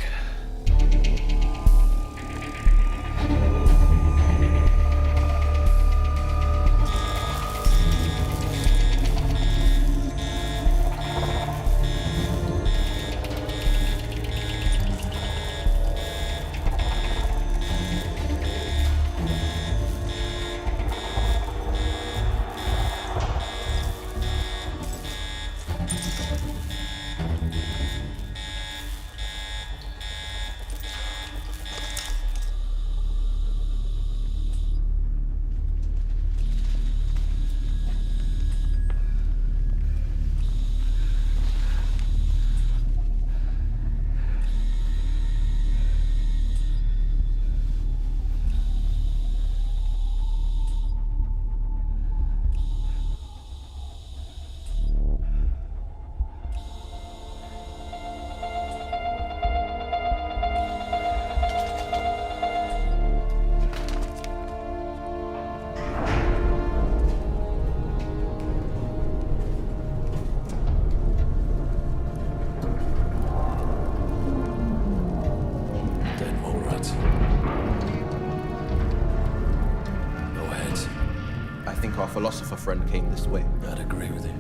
Our philosopher friend came this way. I'd agree with you.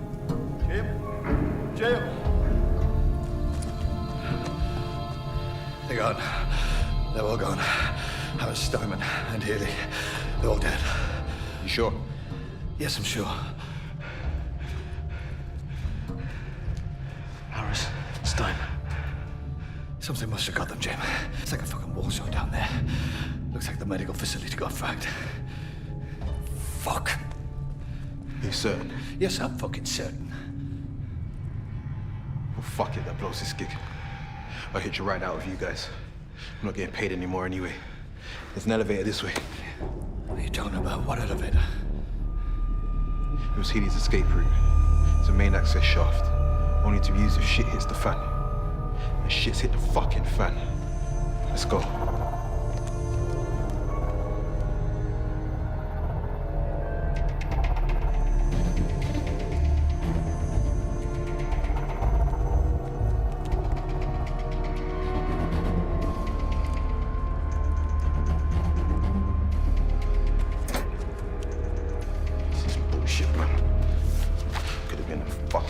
Jim! They're gone. They're all gone. Harris, Steinman, and Healy. They're all dead. You sure? Yes, I'm sure. Harris, Steinman. Something must have got them, Jim. It's like a fucking war zone down there. Looks like the medical facility got fragged. Fuck. You certain? Yes, I'm fucking certain. Well, fuck it, that blows this gig. I'll hit you right out with you guys. I'm not getting paid anymore anyway. There's an elevator this way. What are you talking about? What elevator? It was Healy's escape route. It's a main access shaft. Only to be used if shit hits the fan. And shit's hit the fucking fan. Let's go.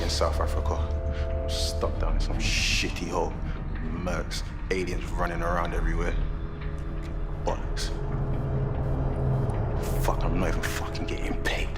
South Africa. I'm stuck down in some shitty hole. Mercs, aliens running around everywhere. Bollocks. Fuck, I'm not even fucking getting paid.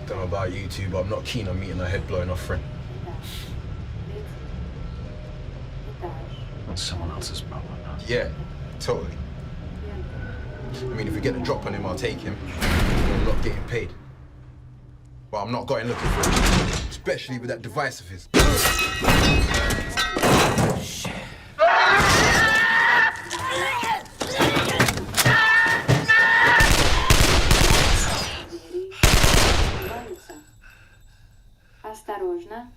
Don't know about you two, but I'm not keen on meeting a head blowing off friend. That's someone else's problem. Yeah, totally. I mean, if we get the drop on him, I'll take him. I'm not getting paid. But I'm not going looking for him, especially with that device of his. Shit. Осторожно,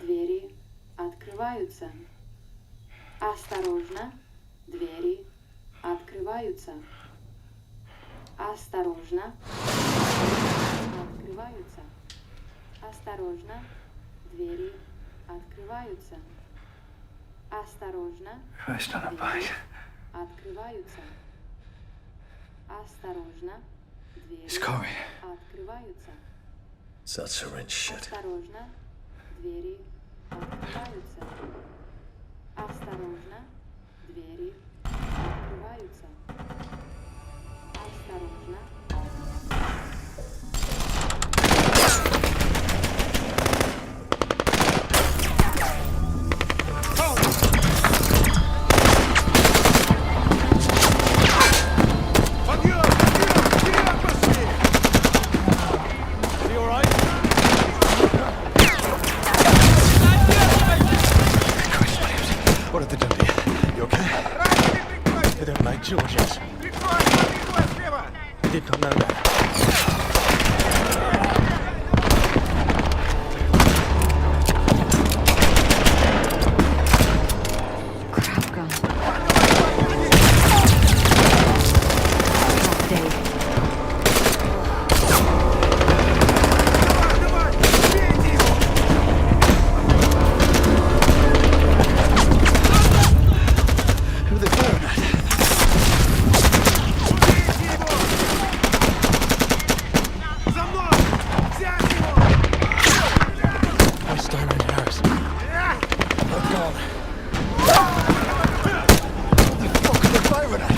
двери открываются. Осторожно, двери открываются. Осторожно, открываются. Осторожно, двери открываются. Осторожно, Christ on a двери bike. открываются. Осторожно, двери It's Corey. открываются. It's that syringe shit. Осторожно, двери открываются. Осторожно, двери открываются. Осторожно. What have they done to you? You okay? They don't like Georgians. Did not know that. Who are they firing at? Where's Steiner and Harris? They're gone. What the fuck are they firing at?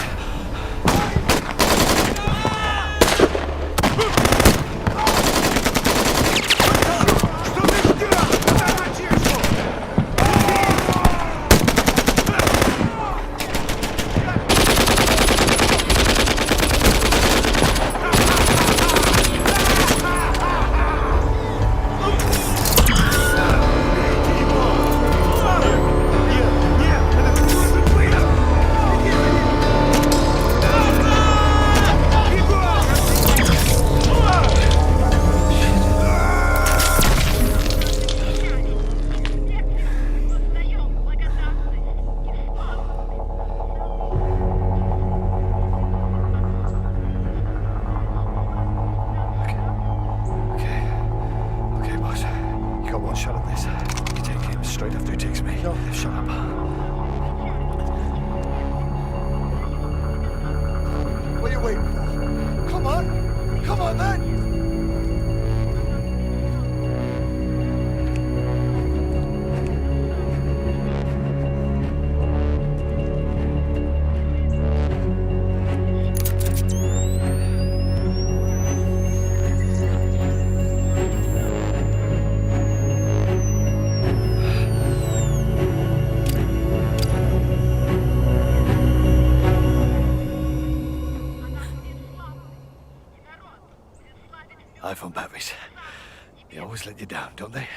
Okay, boss. You got one shot at this. You take him straight after he takes me. No, shut up. What are you waiting for? Come on! Come on, then! iPhone batteries. They always let you down, don't they?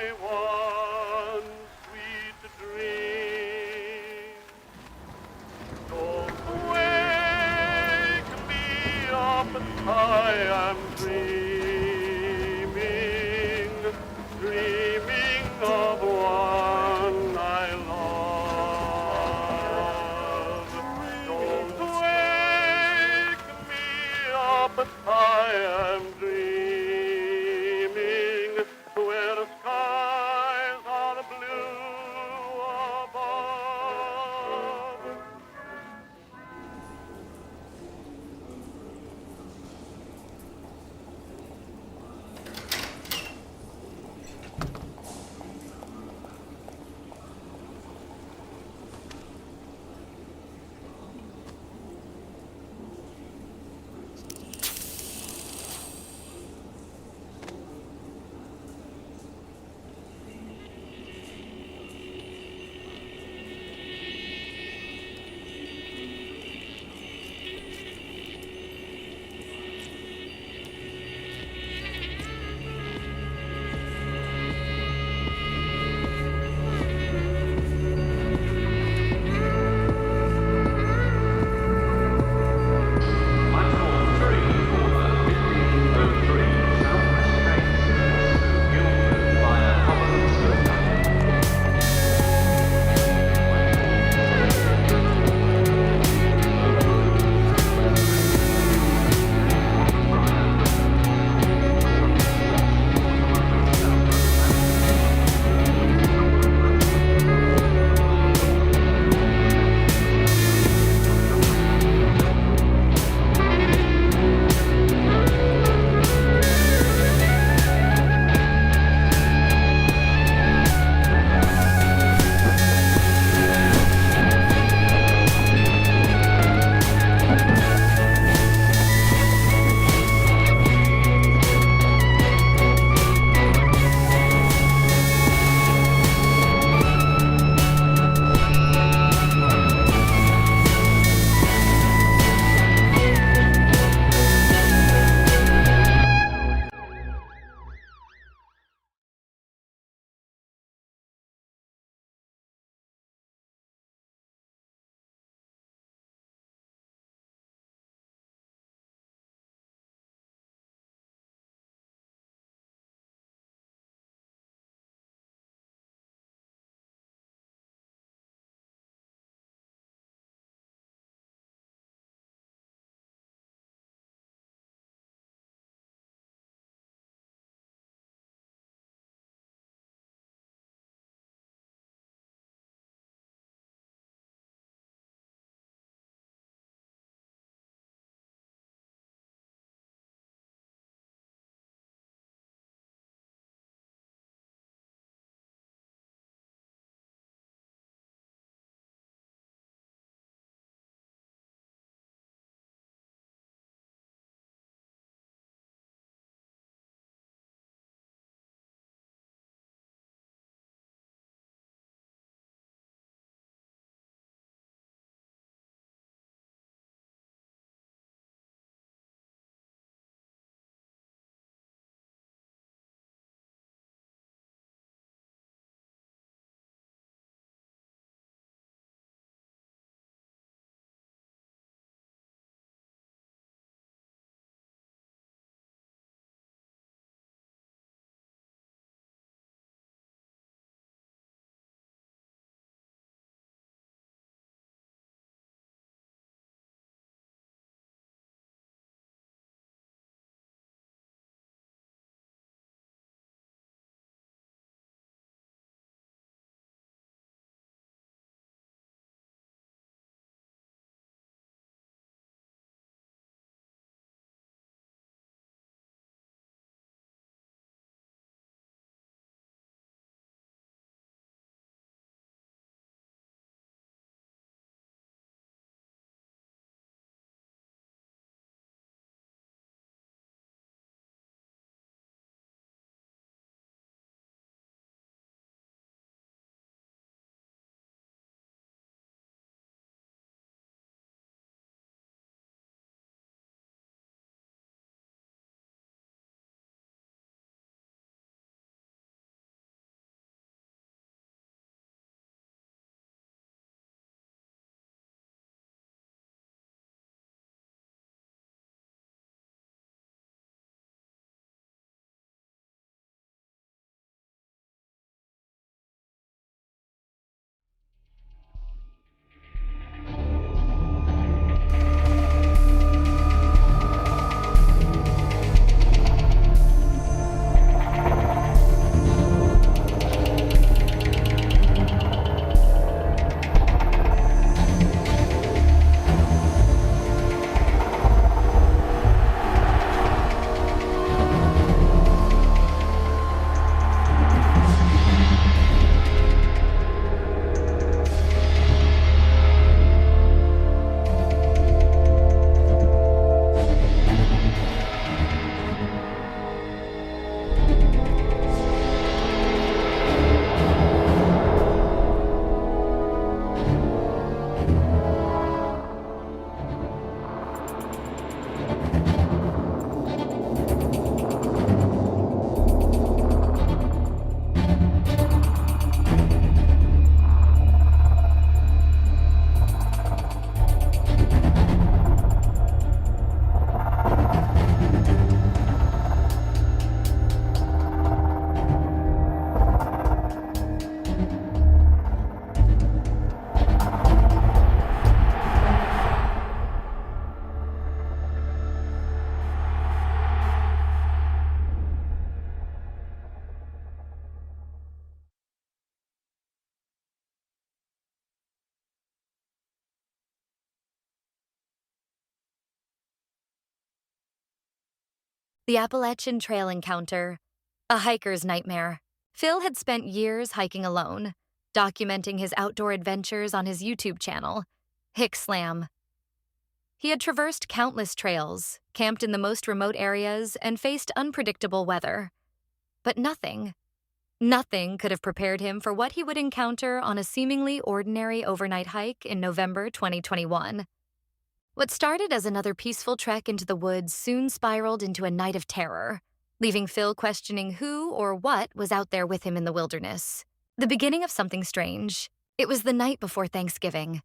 one sweet dream. Don't wake me up, I am dreaming, dreaming of one I love. Don't wake me up, I am dreaming, where skies The Appalachian Trail encounter. A hiker's nightmare. Phil had spent years hiking alone, documenting his outdoor adventures on his YouTube channel, Hick Slam. He had traversed countless trails, camped in the most remote areas, and faced unpredictable weather. But nothing could have prepared him for what he would encounter on a seemingly ordinary overnight hike in November 2021. What started as another peaceful trek into the woods soon spiraled into a night of terror, leaving Phil questioning who or what was out there with him in the wilderness. The beginning of something strange. It was the night before Thanksgiving.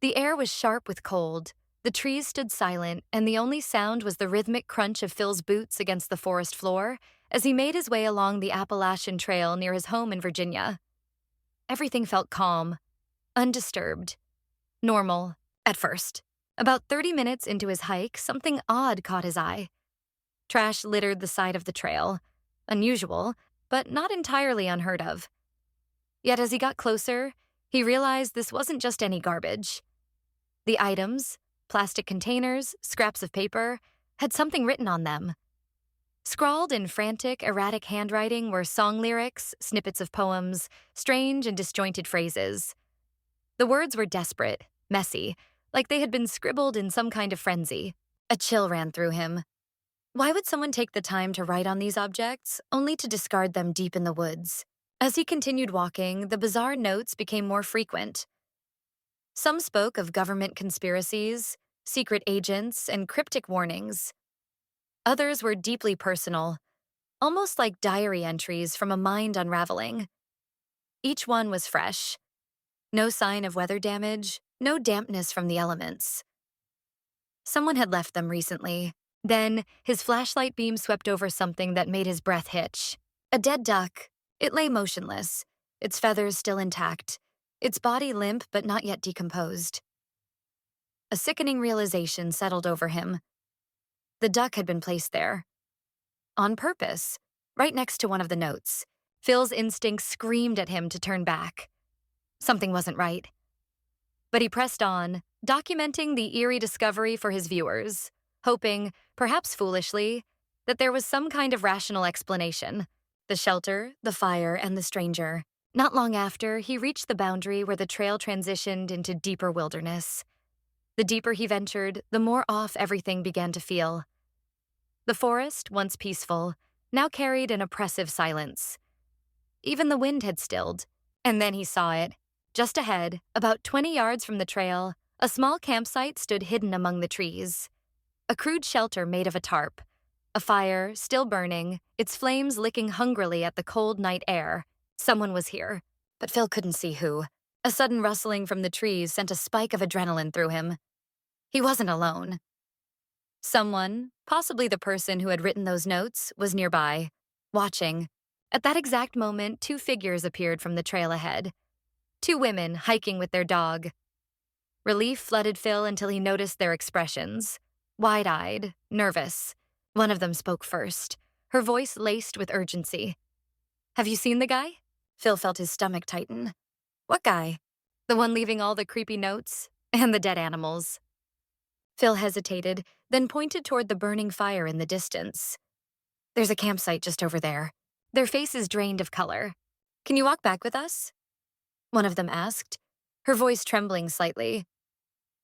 The air was sharp with cold, the trees stood silent, and the only sound was the rhythmic crunch of Phil's boots against the forest floor as he made his way along the Appalachian Trail near his home in Virginia. Everything felt calm, undisturbed, normal, at first. About 30 minutes into his hike, something odd caught his eye. Trash littered the side of the trail. Unusual, but not entirely unheard of. Yet as he got closer, he realized this wasn't just any garbage. The items, plastic containers, scraps of paper, had something written on them. Scrawled in frantic, erratic handwriting were song lyrics, snippets of poems, strange and disjointed phrases. The words were desperate, messy, like they had been scribbled in some kind of frenzy. A chill ran through him. Why would someone take the time to write on these objects, only to discard them deep in the woods? As he continued walking, the bizarre notes became more frequent. Some spoke of government conspiracies, secret agents, and cryptic warnings. Others were deeply personal, almost like diary entries from a mind unraveling. Each one was fresh. No sign of weather damage, no dampness from the elements. Someone had left them recently. Then, his flashlight beam swept over something that made his breath hitch. A dead duck. It lay motionless, its feathers still intact, its body limp but not yet decomposed. A sickening realization settled over him. The duck had been placed there. On purpose, right next to one of the notes. Phil's instinct screamed at him to turn back. Something wasn't right. But he pressed on, documenting the eerie discovery for his viewers, hoping, perhaps foolishly, that there was some kind of rational explanation. The shelter, the fire, and the stranger. Not long after, he reached the boundary where the trail transitioned into deeper wilderness. The deeper he ventured, the more off everything began to feel. The forest, once peaceful, now carried an oppressive silence. Even the wind had stilled, and then he saw it. Just ahead, about 20 yards from the trail, a small campsite stood hidden among the trees. A crude shelter made of a tarp. A fire, still burning, its flames licking hungrily at the cold night air. Someone was here, but Phil couldn't see who. A sudden rustling from the trees sent a spike of adrenaline through him. He wasn't alone. Someone, possibly the person who had written those notes, was nearby, watching. At that exact moment, two figures appeared from the trail ahead. Two women hiking with their dog. Relief flooded Phil until he noticed their expressions. Wide-eyed, nervous. One of them spoke first, her voice laced with urgency. "Have you seen the guy?" Phil felt his stomach tighten. "What guy?" "The one leaving all the creepy notes and the dead animals." Phil hesitated, then pointed toward the burning fire in the distance. "There's a campsite just over there." Their faces drained of color. "Can you walk back with us?" one of them asked, her voice trembling slightly.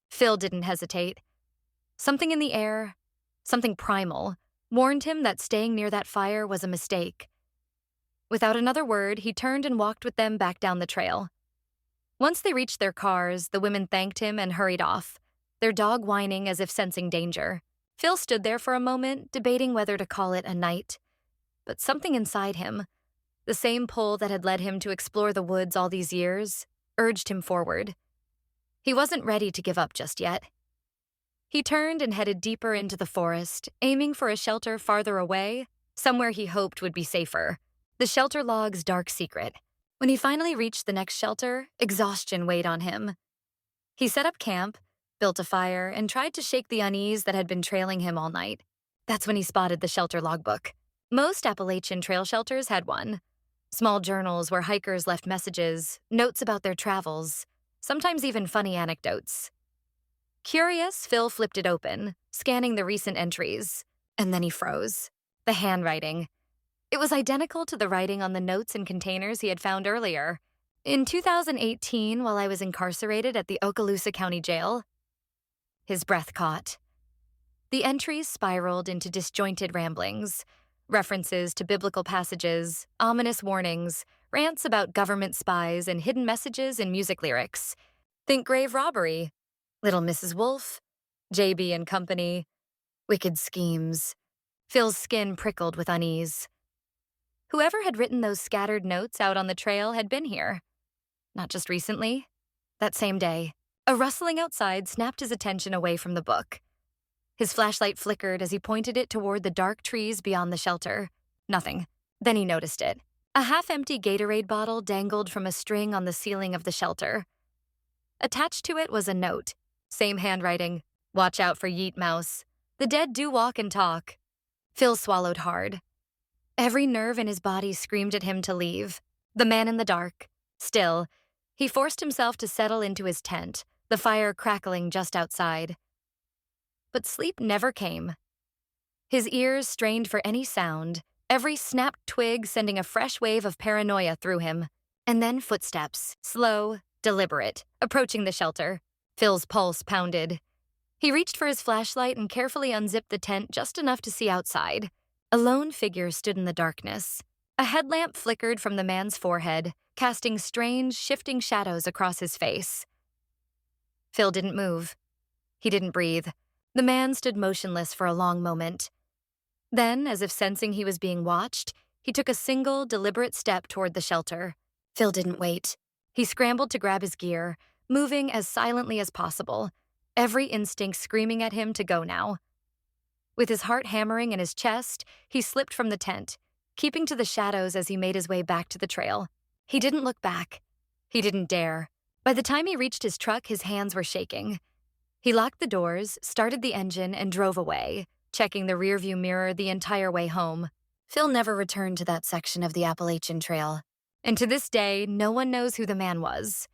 Phil didn't hesitate. Something in the air, something primal, warned him that staying near that fire was a mistake. Without another word, he turned and walked with them back down the trail. Once they reached their cars, the women thanked him and hurried off, their dog whining as if sensing danger. Phil stood there for a moment, debating whether to call it a night. But something inside him, the same pull that had led him to explore the woods all these years, urged him forward. He wasn't ready to give up just yet. He turned and headed deeper into the forest, aiming for a shelter farther away, somewhere he hoped would be safer. The shelter log's dark secret. When he finally reached the next shelter, exhaustion weighed on him. He set up camp, built a fire, and tried to shake the unease that had been trailing him all night. That's when he spotted the shelter logbook. Most Appalachian trail shelters had one. Small journals where hikers left messages, notes about their travels, sometimes even funny anecdotes. Curious, Phil flipped it open, scanning the recent entries. And then he froze. The handwriting. It was identical to the writing on the notes and containers he had found earlier. In 2018, while I was incarcerated at the Okaloosa County Jail. His breath caught. The entries spiraled into disjointed ramblings, references to biblical passages, ominous warnings, rants about government spies, and hidden messages in music lyrics. Think grave robbery, Little Mrs. Wolf, JB and Company, wicked schemes. Phil's skin prickled with unease. Whoever had written those scattered notes out on the trail had been here. Not just recently. That same day, a rustling outside snapped his attention away from the book. His flashlight flickered as he pointed it toward the dark trees beyond the shelter. Nothing. Then he noticed it. A half-empty Gatorade bottle dangled from a string on the ceiling of the shelter. Attached to it was a note. Same handwriting. Watch out for Yeet Mouse. The dead do walk and talk. Phil swallowed hard. Every nerve in his body screamed at him to leave. The man in the dark. Still, he forced himself to settle into his tent, the fire crackling just outside. But sleep never came. His ears strained for any sound, every snapped twig sending a fresh wave of paranoia through him. And then footsteps, slow, deliberate, approaching the shelter. Phil's pulse pounded. He reached for his flashlight and carefully unzipped the tent just enough to see outside. A lone figure stood in the darkness. A headlamp flickered from the man's forehead, casting strange, shifting shadows across his face. Phil didn't move. He didn't breathe. The man stood motionless for a long moment. Then, as if sensing he was being watched, he took a single, deliberate step toward the shelter. Phil didn't wait. He scrambled to grab his gear, moving as silently as possible, every instinct screaming at him to go now. With his heart hammering in his chest, he slipped from the tent, keeping to the shadows as he made his way back to the trail. He didn't look back. He didn't dare. By the time he reached his truck, his hands were shaking. He locked the doors, started the engine, and drove away, checking the rearview mirror the entire way home. Phil never returned to that section of the Appalachian Trail. And to this day, no one knows who the man was,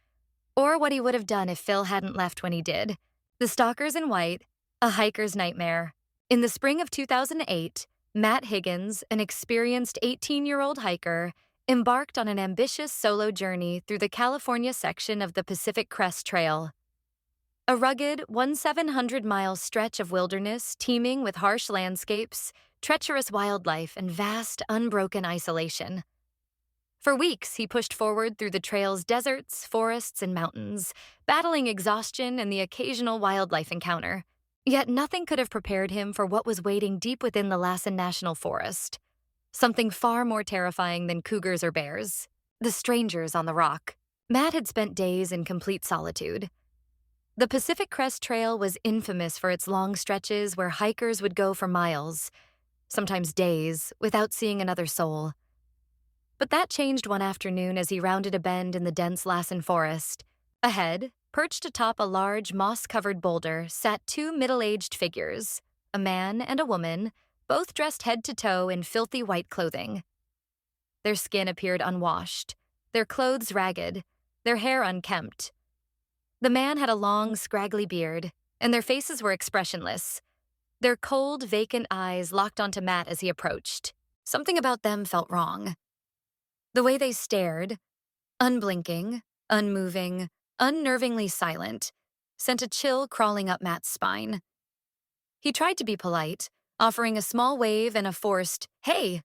or what he would have done if Phil hadn't left when he did. The Stalkers in White, a hiker's nightmare. In the spring of 2008, Matt Higgins, an experienced 18-year-old hiker, embarked on an ambitious solo journey through the California section of the Pacific Crest Trail. A rugged 1,700-mile stretch of wilderness teeming with harsh landscapes, treacherous wildlife, and vast, unbroken isolation. For weeks, he pushed forward through the trail's deserts, forests, and mountains, battling exhaustion and the occasional wildlife encounter. Yet nothing could have prepared him for what was waiting deep within the Lassen National Forest. Something far more terrifying than cougars or bears. The strangers on the rock. Matt had spent days in complete solitude. The Pacific Crest Trail was infamous for its long stretches where hikers would go for miles, sometimes days, without seeing another soul. But that changed one afternoon as he rounded a bend in the dense Lassen forest. Ahead, perched atop a large, moss-covered boulder, sat two middle-aged figures, a man and a woman, both dressed head to toe in filthy white clothing. Their skin appeared unwashed, their clothes ragged, their hair unkempt. The man had a long, scraggly beard, and their faces were expressionless. Their cold, vacant eyes locked onto Matt as he approached. Something about them felt wrong. The way they stared, unblinking, unmoving, unnervingly silent, sent a chill crawling up Matt's spine. He tried to be polite, offering a small wave and a forced, "Hey,"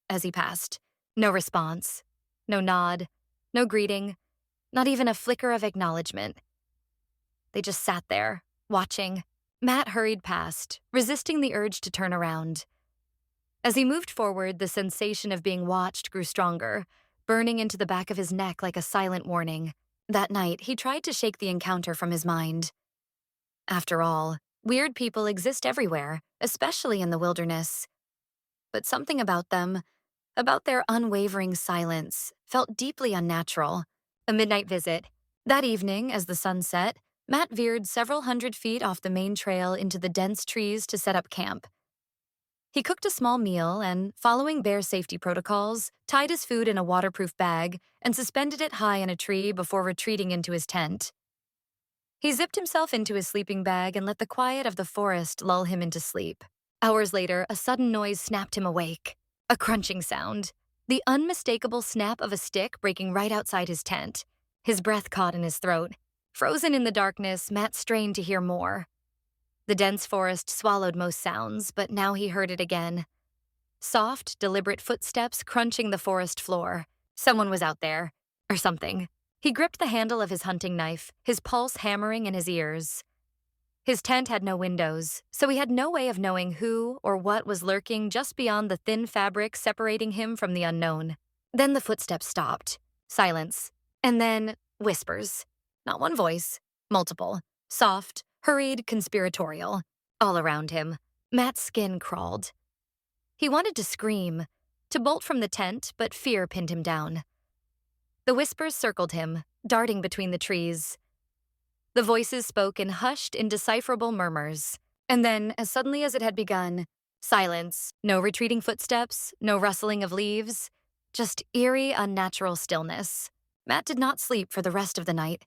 as he passed. No response, no nod, no greeting, not even a flicker of acknowledgement. They just sat there, watching. Matt hurried past, resisting the urge to turn around. As he moved forward, the sensation of being watched grew stronger, burning into the back of his neck like a silent warning. That night, he tried to shake the encounter from his mind. After all, weird people exist everywhere, especially in the wilderness. But something about them, about their unwavering silence, felt deeply unnatural. A midnight visit. That evening, as the sun set, Matt veered several hundred feet off the main trail into the dense trees to set up camp. He cooked a small meal and, following bear safety protocols, tied his food in a waterproof bag and suspended it high in a tree before retreating into his tent. He zipped himself into his sleeping bag and let the quiet of the forest lull him into sleep. Hours later, a sudden noise snapped him awake. A crunching sound. The unmistakable snap of a stick breaking right outside his tent. His breath caught in his throat. Frozen in the darkness, Matt strained to hear more. The dense forest swallowed most sounds, but now he heard it again. Soft, deliberate footsteps crunching the forest floor. Someone was out there. Or something. He gripped the handle of his hunting knife, his pulse hammering in his ears. His tent had no windows, so he had no way of knowing who or what was lurking just beyond the thin fabric separating him from the unknown. Then the footsteps stopped. Silence. And then whispers. Not one voice. Multiple. Soft, hurried, conspiratorial. All around him. Matt's skin crawled. He wanted to scream, to bolt from the tent, but fear pinned him down. The whispers circled him, darting between the trees. The voices spoke in hushed, indecipherable murmurs. And then, as suddenly as it had begun, silence. No retreating footsteps, no rustling of leaves. Just eerie, unnatural stillness. Matt did not sleep for the rest of the night.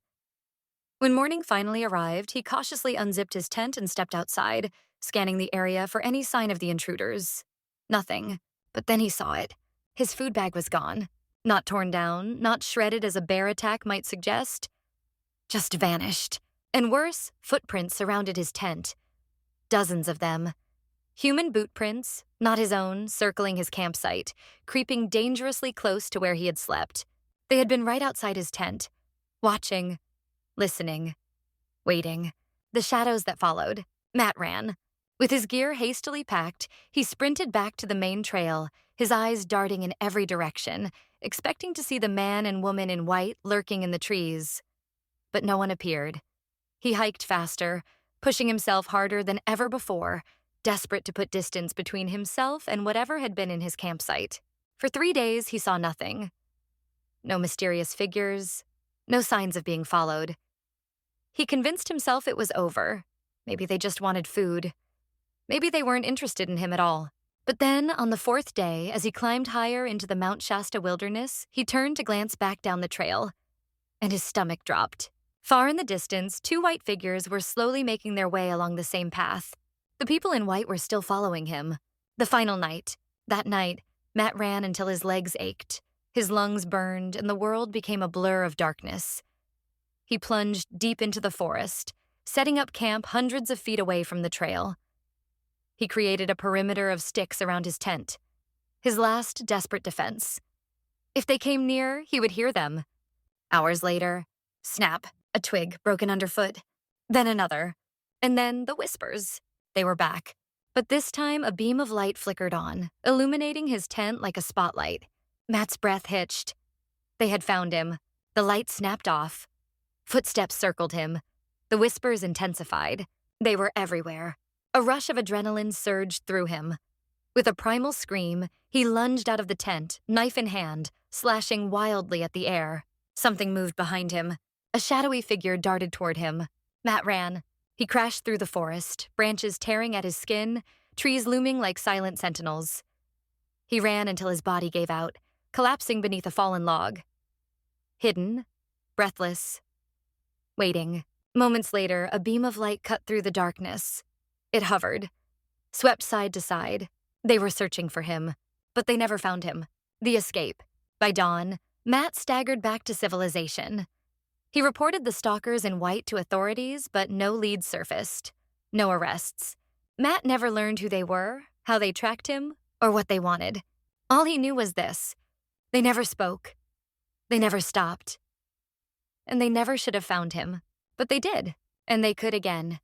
When morning finally arrived, he cautiously unzipped his tent and stepped outside, scanning the area for any sign of the intruders. Nothing. But then he saw it. His food bag was gone. Not torn down, not shredded as a bear attack might suggest. Just vanished. And worse, footprints surrounded his tent. Dozens of them. Human boot prints, not his own, circling his campsite, creeping dangerously close to where he had slept. They had been right outside his tent, watching, listening, waiting. The shadows that followed. Matt ran. With his gear hastily packed, he sprinted back to the main trail, his eyes darting in every direction, expecting to see the man and woman in white lurking in the trees. But no one appeared. He hiked faster, pushing himself harder than ever before, desperate to put distance between himself and whatever had been in his campsite. For 3 days, he saw nothing. No mysterious figures, no signs of being followed. He convinced himself it was over. Maybe they just wanted food. Maybe they weren't interested in him at all. But then, on the 4th day, as he climbed higher into the Mount Shasta wilderness, he turned to glance back down the trail, and his stomach dropped. Far in the distance, 2 white figures were slowly making their way along the same path. The people in white were still following him. The final night. That night, Matt ran until his legs ached. His lungs burned, and the world became a blur of darkness. He plunged deep into the forest, setting up camp hundreds of feet away from the trail. He created a perimeter of sticks around his tent, his last desperate defense. If they came near, he would hear them. Hours later, snap, a twig broken underfoot. Then another. And then the whispers. They were back. But this time, a beam of light flickered on, illuminating his tent like a spotlight. Matt's breath hitched. They had found him. The light snapped off. Footsteps circled him. The whispers intensified. They were everywhere. A rush of adrenaline surged through him. With a primal scream, he lunged out of the tent, knife in hand, slashing wildly at the air. Something moved behind him. A shadowy figure darted toward him. Matt ran. He crashed through the forest, branches tearing at his skin, trees looming like silent sentinels. He ran until his body gave out, collapsing beneath a fallen log. Hidden, breathless, waiting. Moments later, a beam of light cut through the darkness. It hovered, swept side to side. They were searching for him, but they never found him. The escape. By dawn, Matt staggered back to civilization. He reported the stalkers in white to authorities, but no leads surfaced. No arrests. Matt never learned who they were, how they tracked him, or what they wanted. All he knew was this. They never spoke. They never stopped. And they never should have found him. But they did, and they could again.